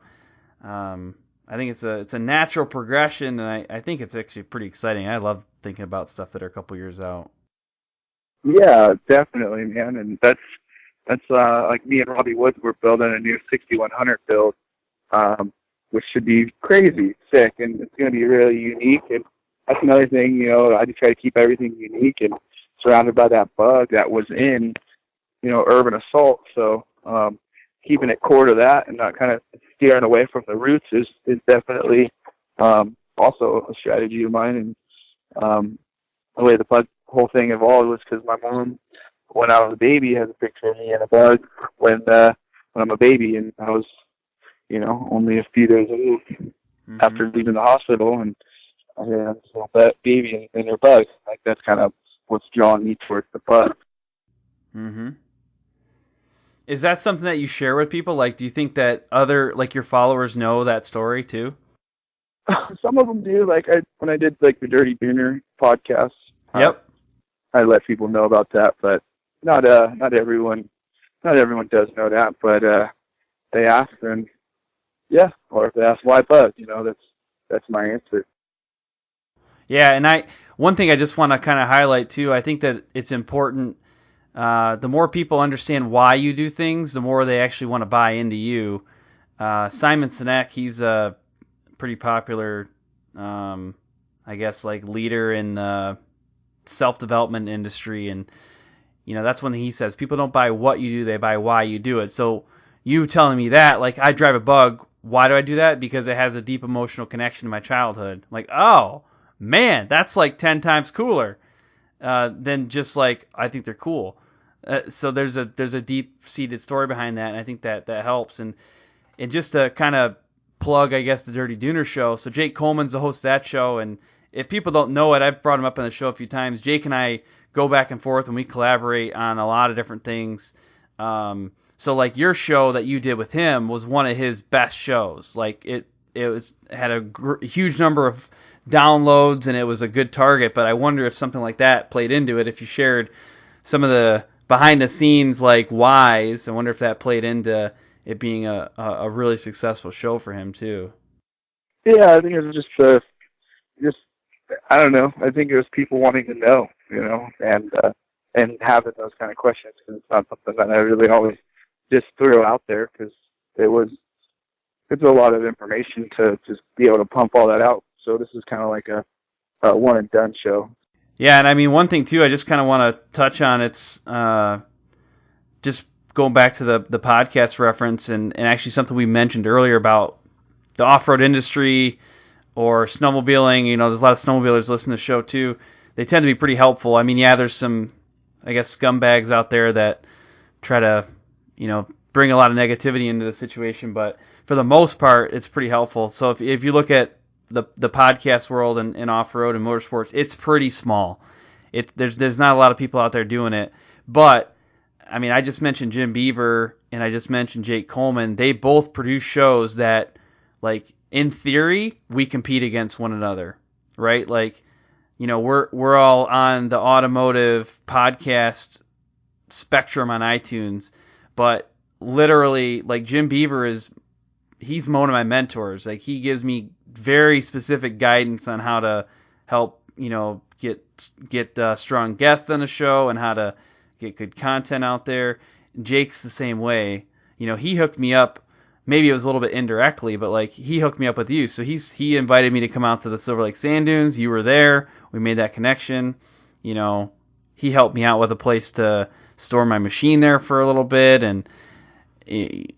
I think it's a natural progression, and I think it's actually pretty exciting. I love thinking about stuff that are a couple years out. Yeah, definitely, man, and that's That's like me and Robbie Woods were building a new 6100 build, which should be crazy sick, and it's going to be really unique. And that's another thing, you know, I just try to keep everything unique and surrounded by that bug that was in, you know, urban assault. So keeping it core to that and not kind of steering away from the roots is definitely also a strategy of mine. And the way the bug whole thing evolved was because my mom, when I was a baby, has a picture of me and a bug when I'm a baby, and I was, you know, only a few days old after leaving the hospital, and I had that baby and her bug. Like, that's kind of what's drawing me towards the bug. Mm-hmm. Is that something that you share with people? Like, do you think that other, like, your followers know that story too? Some of them do. Like, when I did like the Dirty Dooner podcast, yep, I let people know about that, but not everyone does know that. But they ask, and yeah, or if they ask why bug, you know, that's my answer. Yeah, and one thing I just want to kind of highlight too, I think that it's important. The more people understand why you do things, the more they actually want to buy into you. Simon Sinek, he's a pretty popular, I guess, like leader in the self-development industry, and you know, that's one thing he says: people don't buy what you do, they buy why you do it. So you telling me that, like, I drive a bug, why do I do that? Because it has a deep emotional connection to my childhood. Like, oh man, that's like 10 times cooler than just like, I think they're cool. So there's a deep-seated story behind that, and I think that helps. And just to kind of plug, I guess, the Dirty Dooner show. So Jake Coleman's the host of that show, and if people don't know it, I've brought him up on the show a few times. Jake and I go back and forth, and we collaborate on a lot of different things. So like your show that you did with him was one of his best shows. Like it had a huge number of downloads, and it was a good target. But I wonder if something like that played into it. If you shared some of the behind the scenes like whys, I wonder if that played into it being a really successful show for him too. Yeah, I think it was just I don't know. I think it was people wanting to know, you know, and having those kind of questions, because it's not something that I really always just threw out there, because it's a lot of information to just be able to pump all that out. So this is kind of like a one and done show. Yeah, and I mean, one thing too, I just kind of want to touch on, it's just going back to the podcast reference, and actually something we mentioned earlier about the off-road industry or snowmobiling. You know, there's a lot of snowmobilers listening to the show too. They tend to be pretty helpful. I mean, yeah, there's some, I guess, scumbags out there that try to, you know, bring a lot of negativity into the situation, but for the most part, it's pretty helpful. So if you look at the podcast world and off-road and motorsports, it's pretty small. There's not a lot of people out there doing it. But I mean, I just mentioned Jim Beaver and I just mentioned Jake Coleman. They both produce shows that, like, in theory, we compete against one another, right? Like, you know, we're all on the automotive podcast spectrum on iTunes, but literally, like, Jim Beaver he's one of my mentors. Like, he gives me very specific guidance on how to help, you know, get strong guests on the show and how to get good content out there. Jake's the same way. You know, he hooked me up. Maybe it was a little bit indirectly, but like, he hooked me up with you. So he invited me to come out to the Silver Lake Sand Dunes. You were there. We made that connection. You know, he helped me out with a place to store my machine there for a little bit, and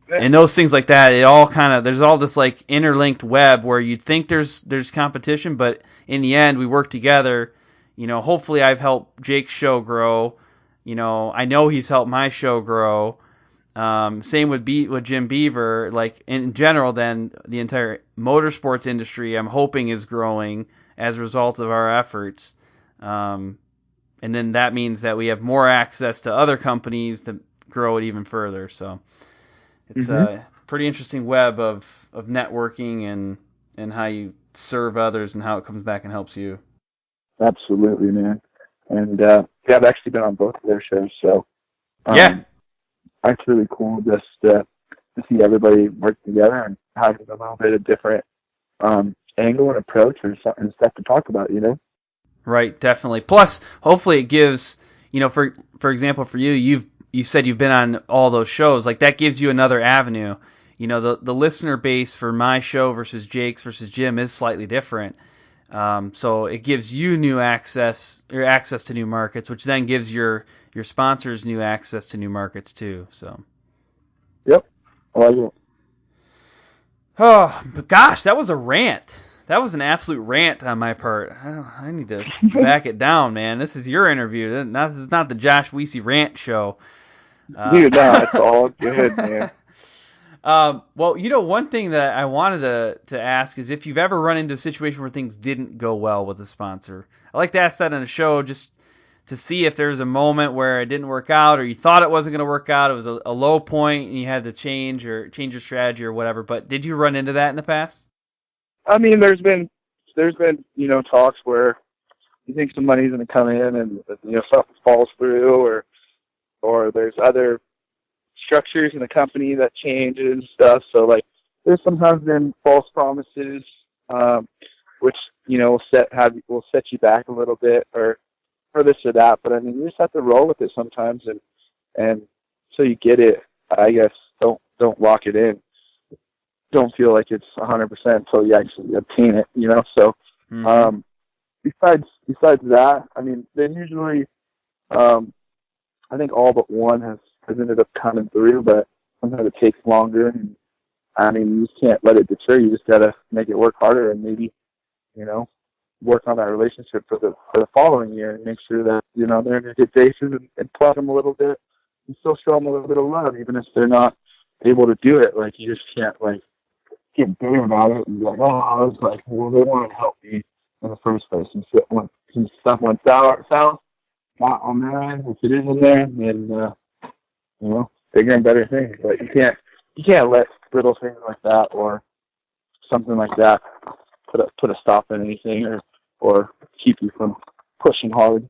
those things like that. It all kind of, there's all this like interlinked web where you'd think there's competition, but in the end we work together. You know, hopefully I've helped Jake's show grow. You know, I know he's helped my show grow. Same with Jim Beaver. Like, in general, then the entire motorsports industry, I'm hoping, is growing as a result of our efforts. And then that means that we have more access to other companies to grow it even further. So it's a pretty interesting web of networking and how you serve others and how it comes back and helps you. Absolutely, man. And yeah, I've actually been on both of their shows, so yeah, it's really cool just to see everybody work together and having a little bit of different angle and approach and stuff to talk about, you know? Right, definitely. Plus, hopefully it gives, you know, for example, for you, you said you've been on all those shows. Like, that gives you another avenue. You know, the listener base for my show versus Jake's versus Jim is slightly different. So it gives you new access to new markets, which then gives your sponsors new access to new markets too. So. Yep. I like it. Oh, but gosh, that was a rant. That was an absolute rant on my part. I need to back it down, man. This is your interview. This is not the Josh Weesey rant show. Dude, no, it's all good, man. Well, you know, one thing that I wanted to ask is if you've ever run into a situation where things didn't go well with a sponsor. I like to ask that on a show just to see if there's a moment where it didn't work out, or you thought it wasn't going to work out, it was a low point and you had to change your strategy or whatever. But did you run into that in the past? I mean, there's been talks where you think some money's going to come in and something falls through, or there's other structures in the company that change and stuff. So like, there's sometimes been false promises, which will set you back a little bit, or this or that. But I mean, you just have to roll with it sometimes, and so you get it. I guess don't lock it in. Don't feel like it's 100% until you actually obtain it. So besides that, I mean, then usually I think all but one has ended up coming through, but sometimes it takes longer. And I mean, you just can't let it deter you. You just gotta make it work harder, and maybe work on that relationship for the following year, and make sure that they're in a good basis, and plug them a little bit, and still show them a little bit of love, even if they're not able to do it. Like, you just can't get bitter about it and be like, oh, I was like, well, they wanted to help me in the first place, and so when some stuff went south, not on their end. If it is in there, then bigger and better things. But you can't let little things like that or something like that put a stop in anything, or keep you from pushing hard.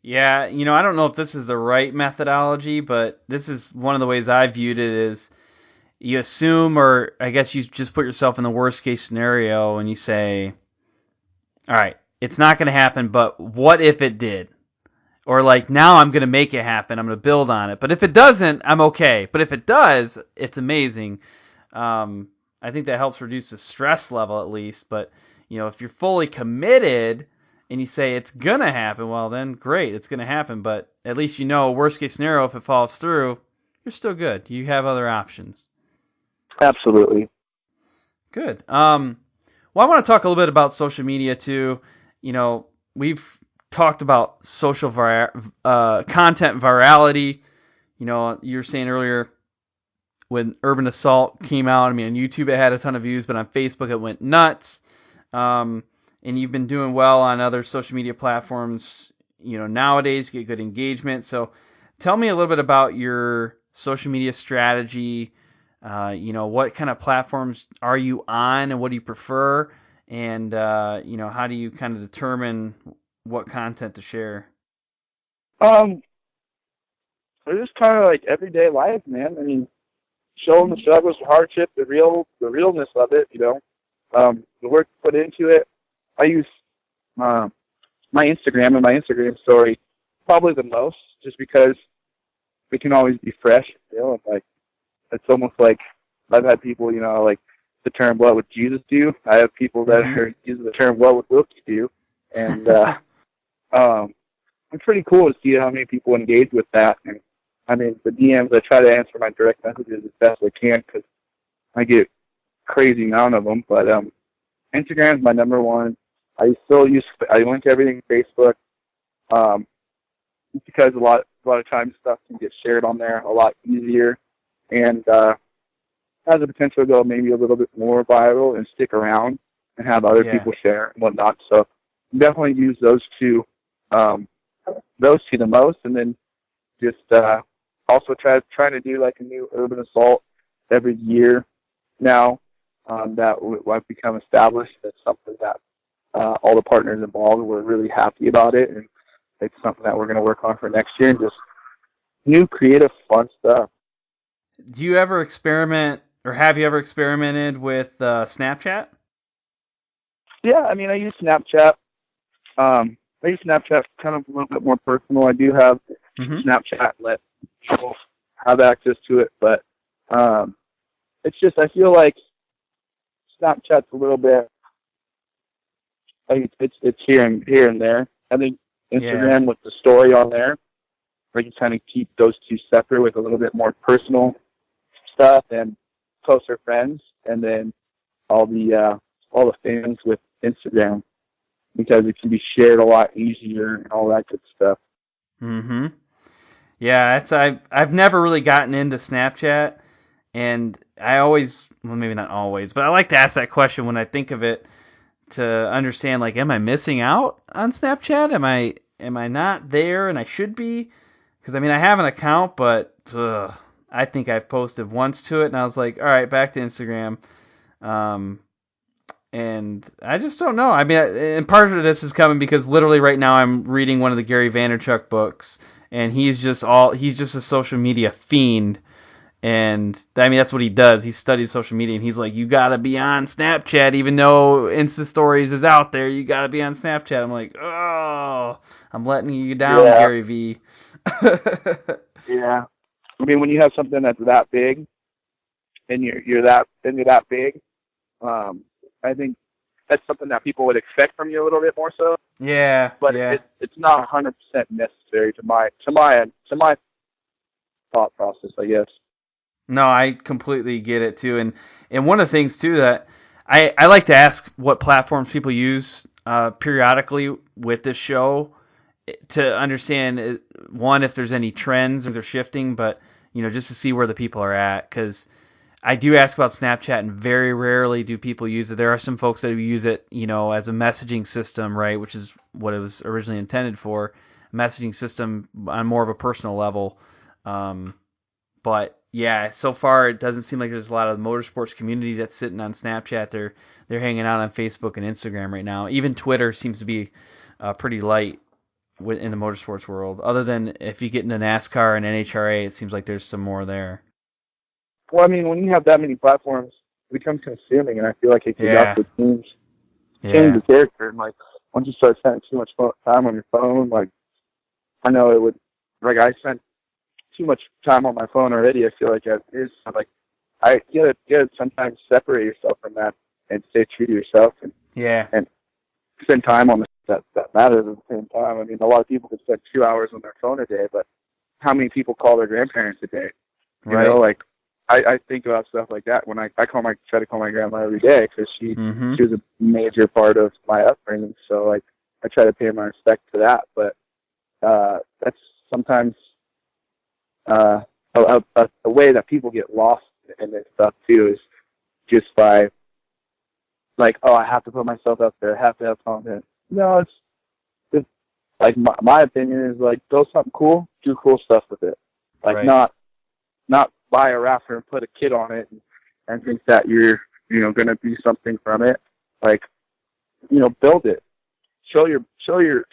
Yeah, I don't know if this is the right methodology, but this is one of the ways I viewed it is you assume, or I guess you just put yourself in the worst case scenario and you say, all right, it's not going to happen, but what if it did? Or like, now I'm going to make it happen. I'm going to build on it. But if it doesn't, I'm okay. But if it does, it's amazing. I think that helps reduce the stress level at least. But, if you're fully committed and you say it's going to happen, well, then great, it's going to happen. But at least worst case scenario, if it falls through, you're still good. You have other options. Absolutely. Good. Well, I want to talk a little bit about social media too. We've talked about social content virality. You were saying earlier when Urban Assault came out, I mean, on YouTube it had a ton of views, but on Facebook it went nuts. And you've been doing well on other social media platforms, nowadays, get good engagement. So tell me a little bit about your social media strategy. What kind of platforms are you on and what do you prefer? And, how do you kind of determine what content to share? It's just kind of like everyday life, man. I mean, showing the struggles, the hardship, the realness of it, the work put into it. I use my Instagram and my Instagram story probably the most, just because we can always be fresh, and like, it's almost like I've had people, like the term, what would Jesus do? I have people that are using the term, what would Wilkey do? And it's pretty cool to see how many people engage with that. And I mean, the DMs, I try to answer my direct messages as best I can, because I get crazy amount of them. But Instagram is my number one. I link everything to Facebook, because a lot of times stuff can get shared on there a lot easier, and has the potential to go maybe a little bit more viral and stick around and have other people share and whatnot. So definitely use those two the most, and then just also trying to do like a new Urban Assault every year now. That I've become established. That's something that all the partners involved were really happy about it, and it's something that we're going to work on for next year, and just new, creative, fun stuff. Do you ever experiment, or have you ever experimented with Snapchat? Yeah, I mean, I use Snapchat. I use Snapchat kind of a little bit more personal. I do have Snapchat and let people have access to it. But it's just, I feel like Snapchat's a little bit, like it's here and there. I think Instagram with the story on there, where you kind of keep those two separate with a little bit more personal stuff and closer friends, and then all the fans with Instagram, because it can be shared a lot easier and all that good stuff. Mm-hmm. Yeah, I've never really gotten into Snapchat, and I always, well, maybe not always, but I like to ask that question when I think of it, to understand, like, am I missing out on Snapchat? Am I not there and I should be? Because, I mean, I have an account, but I think I've posted once to it, and I was like, all right, back to Instagram. And I just don't know. I mean, and part of this is coming because literally right now I'm reading one of the Gary Vaynerchuk books, and he's just a social media fiend. And I mean, that's what he does. He studies social media, and he's like, you gotta be on Snapchat, even though Insta Stories is out there. You gotta be on Snapchat. I'm like, oh, I'm letting you down, Gary V. Yeah. I mean, when you have something that's that big, and you're that big, I think that's something that people would expect from you a little bit more so. Yeah. But it's not 100% necessary to my thought process, I guess. No, I completely get it too, and one of the things too that I like to ask what platforms people use periodically with this show, to understand, one, if there's any trends, if they're shifting, but just to see where the people are at, because I do ask about Snapchat, and very rarely do people use it. There are some folks that use it, as a messaging system, right, which is what it was originally intended for, a messaging system on more of a personal level, but yeah, so far it doesn't seem like there's a lot of the motorsports community that's sitting on Snapchat. They're hanging out on Facebook and Instagram right now. Even Twitter seems to be pretty light in the motorsports world. Other than if you get into NASCAR and NHRA, it seems like there's some more there. Well, I mean, when you have that many platforms, it becomes consuming, and I feel like it can also change the character. And like, once you start spending too much time on your phone, like, I know it would, like, I spent too much time on my phone already. I feel like I get to sometimes separate yourself from that and stay true to yourself and spend time on that matters at the same time. I mean, a lot of people can spend 2 hours on their phone a day, but how many people call their grandparents a day? You know, like, I think about stuff like that when I try to call my grandma every day, because she was a major part of my upbringing. So like, I try to pay my respect to that, but that's sometimes a way that people get lost in this stuff too, is just by like, oh, I have to put myself out there, I have to have content. No, it's like, my opinion is, like, build something cool, do cool stuff with it. Like, not buy a rafter and put a kit on it and think that you're going to be something from it. Like, build it. Show your roots,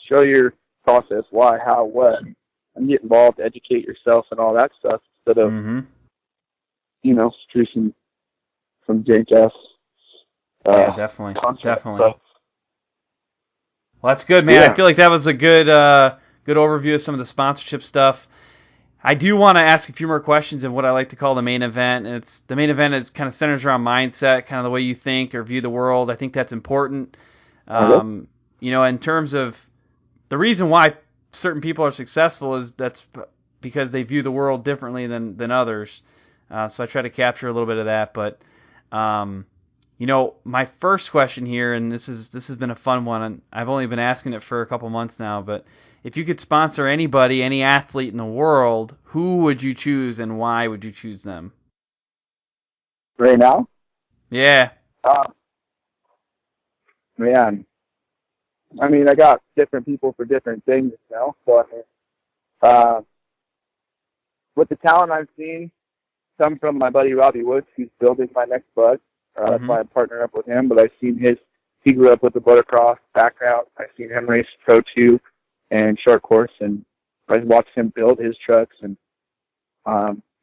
show your process, why, how, what, and get involved, educate yourself and all that stuff, instead of producing some jank-ass definitely. Well, that's good, man. I feel like that was a good overview of some of the sponsorship stuff. I do want to ask a few more questions of what I like to call the main event. And the main event is kind of centers around mindset, kind of the way you think or view the world. I think that's important. In terms of the reason why certain people are successful, is that's because they view the world differently than others. So I try to capture a little bit of that. But my first question here, and this has been a fun one, and I've only been asking it for a couple months now, but if you could sponsor anybody, any athlete in the world, who would you choose and why would you choose them? Right now? Yeah. Man. I mean, I got different people for different things now. So, I mean, with the talent I've seen come from my buddy Robbie Woods, who's building my next bug. That's why I partnered up with him. But I've seen he grew up with the motocross background. I've seen him race Pro 2 and short course, and I watched him build his trucks. And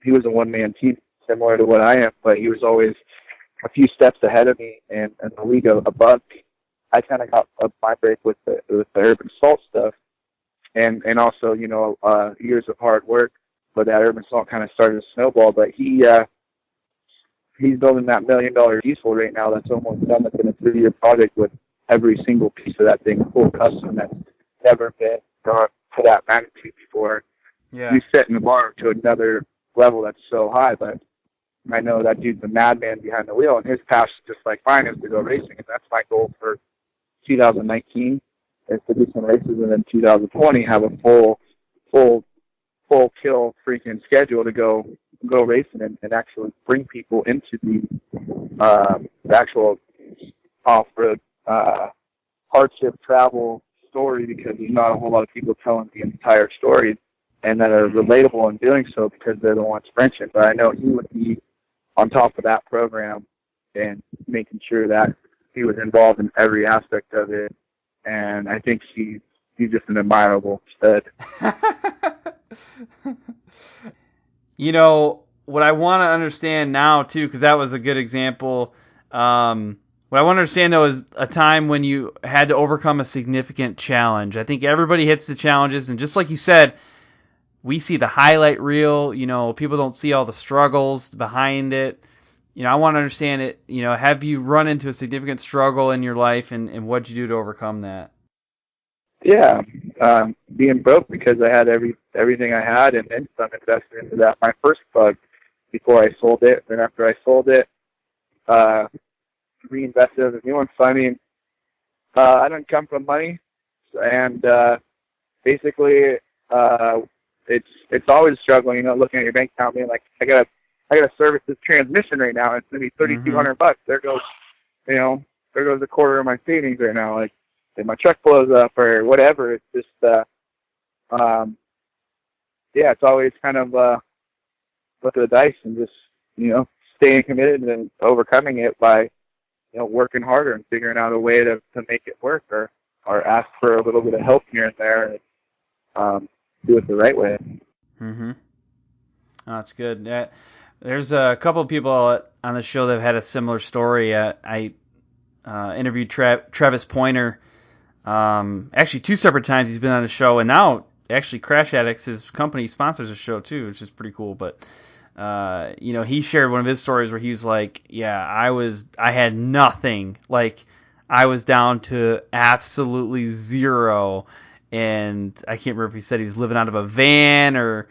he was a one-man team, similar to what I am, but he was always a few steps ahead of me and the league above me. I kind of got up my break with the urban salt stuff, and also, years of hard work. But that urban salt kind of started to snowball. But he's building that $1 million diesel right now that's almost done within a 3-year project with every single piece of that thing full custom that's never been done to that magnitude before. Yeah. He's setting the bar to another level that's so high, but I know that dude's a madman behind the wheel, and his passion, just like mine, is to go racing, and that's my goal for 2019, is to do some races, and then 2020 have a full kill freaking schedule to go racing and actually bring people into the actual off-road hardship travel story, because there's not a whole lot of people telling the entire story and that are relatable in doing so because they're the ones Frenching. But I know he would be on top of that program and making sure that he was involved in every aspect of it. And I think he's just an admirable stud. What I want to understand now, too, because that was a good example. What I want to understand, though, is a time when you had to overcome a significant challenge. I think everybody hits the challenges, and just like you said, we see the highlight reel. People don't see all the struggles behind it. I want to understand it. Have you run into a significant struggle in your life, and what'd you do to overcome that? Yeah, being broke because I had everything I had and then some invested into that. My first bug before I sold it. Then after I sold it, reinvested in the new one. So I don't come from money, and basically, it's always struggling. Looking at your bank account, being like, I gotta service this transmission right now. It's gonna be $3,200. There goes a quarter of my savings right now. Like, if my truck blows up or whatever, it's just it's always kind of flip of the dice and just staying committed and overcoming it by working harder and figuring out a way to make it work, or ask for a little bit of help here and there, and do it the right way. Mm-hmm. Oh, that's good. There's a couple of people on the show that have had a similar story. I interviewed Travis Pointer. Actually, 2 separate times he's been on the show, and now actually Crash Addix, his company, sponsors the show too, which is pretty cool. But he shared one of his stories where he was like, "Yeah, I had nothing. Like, I was down to absolutely zero." And I can't remember if he said he was living out of a van or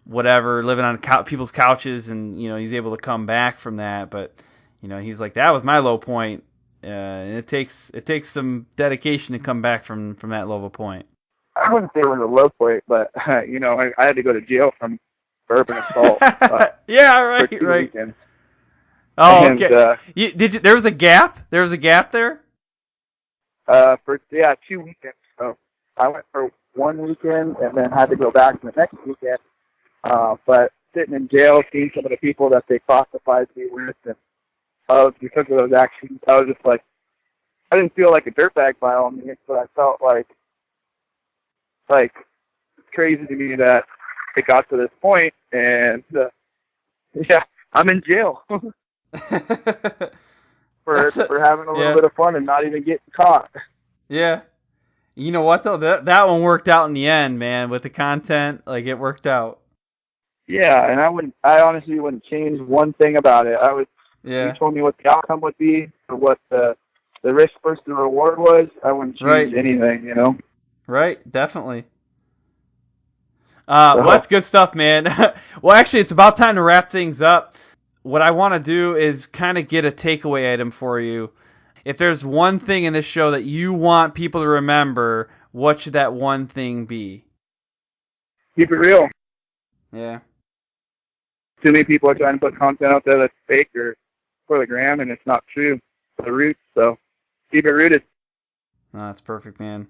whatever, living on people's couches, and he's able to come back from that. But he's like, that was my low point. And it takes some dedication to come back from that low of a point. I wouldn't say it was a low point, but I had to go to jail from urban assault. Yeah, right, for 2 right. weekends. Oh, and, okay. There was a gap. There was a gap there. For 2 weekends. So I went for 1 weekend and then had to go back the next weekend. But sitting in jail, seeing some of the people that they classified me with, and because of those actions, I was just like, I didn't feel like a dirtbag by all means, but I felt like it's crazy to me that it got to this point, and I'm in jail for having a little bit of fun and not even getting caught. Yeah. You know what though? That one worked out in the end, man. With the content, like, it worked out. Yeah, and I honestly wouldn't change one thing about it. You told me what the outcome would be, or what the risk versus the reward was. I wouldn't change anything, Right, definitely. Well, that's good stuff, man. Well, actually, it's about time to wrap things up. What I want to do is kind of get a takeaway item for you. If there's one thing in this show that you want people to remember, what should that one thing be? Keep it real. Yeah. Too many people are trying to put content out there that's fake or for the gram, and it's not true for the roots. So keep it rooted. Oh, that's perfect, man.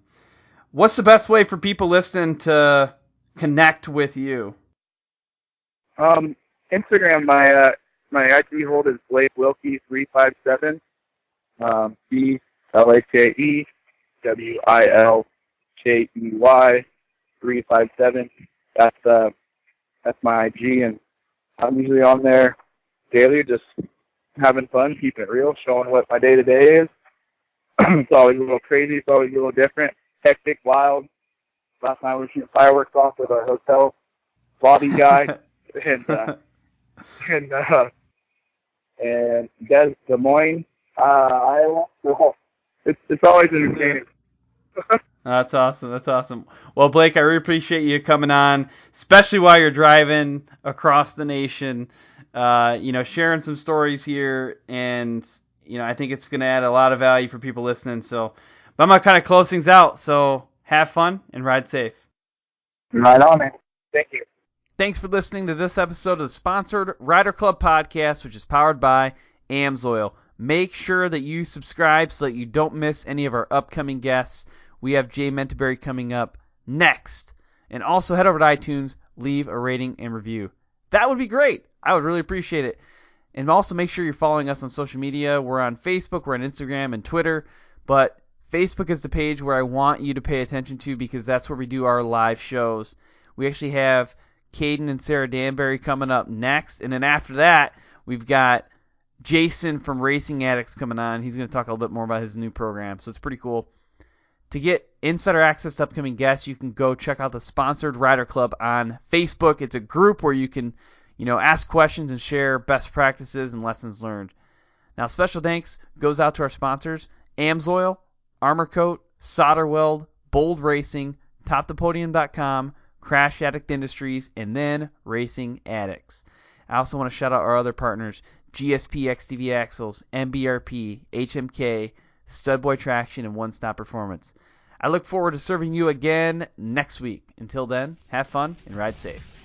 What's the best way for people listening to connect with you? Instagram, my ID hold is Blake Wilkey 357. BLAKEWILKEY 357. That's my IG, and I'm usually on there daily, just having fun, keeping it real, showing what my day-to-day is. It's always a little crazy. It's always a little different, hectic, wild. Last night we were shooting fireworks off with our hotel lobby guy and Des Moines, Iowa. So it's always entertaining. That's awesome. That's awesome. Well, Blake, I really appreciate you coming on, especially while you're driving across the nation. Sharing some stories here, and I think it's going to add a lot of value for people listening. So, but I'm gonna kind of close things out. So, have fun and ride safe. Right on, man. Thank you. Thanks for listening to this episode of the Sponsored Rider Club podcast, which is powered by AMSOIL. Make sure that you subscribe so that you don't miss any of our upcoming guests. We have Jay Menteberry coming up next. And also head over to iTunes, leave a rating and review. That would be great. I would really appreciate it. And also make sure you're following us on social media. We're on Facebook, we're on Instagram and Twitter. But Facebook is the page where I want you to pay attention to because that's where we do our live shows. We actually have Caden and Sarah Danbury coming up next. And then after that, we've got Jason from Racing Addix coming on. He's going to talk a little bit more about his new program. So it's pretty cool. To get insider access to upcoming guests, you can go check out the Sponsored Rider Club on Facebook. It's a group where you can, ask questions and share best practices and lessons learned. Now, special thanks goes out to our sponsors, AMSOIL, Armor Kote, SolderWeld, Bold Racing, TopThePodium.com, Crash Addict Industries, and then Racing Addix. I also want to shout out our other partners, GSP XTV Axles, MBRP, HMK, Studboy Traction, and One Stop Performance. I look forward to serving you again next week. Until then, have fun and ride safe.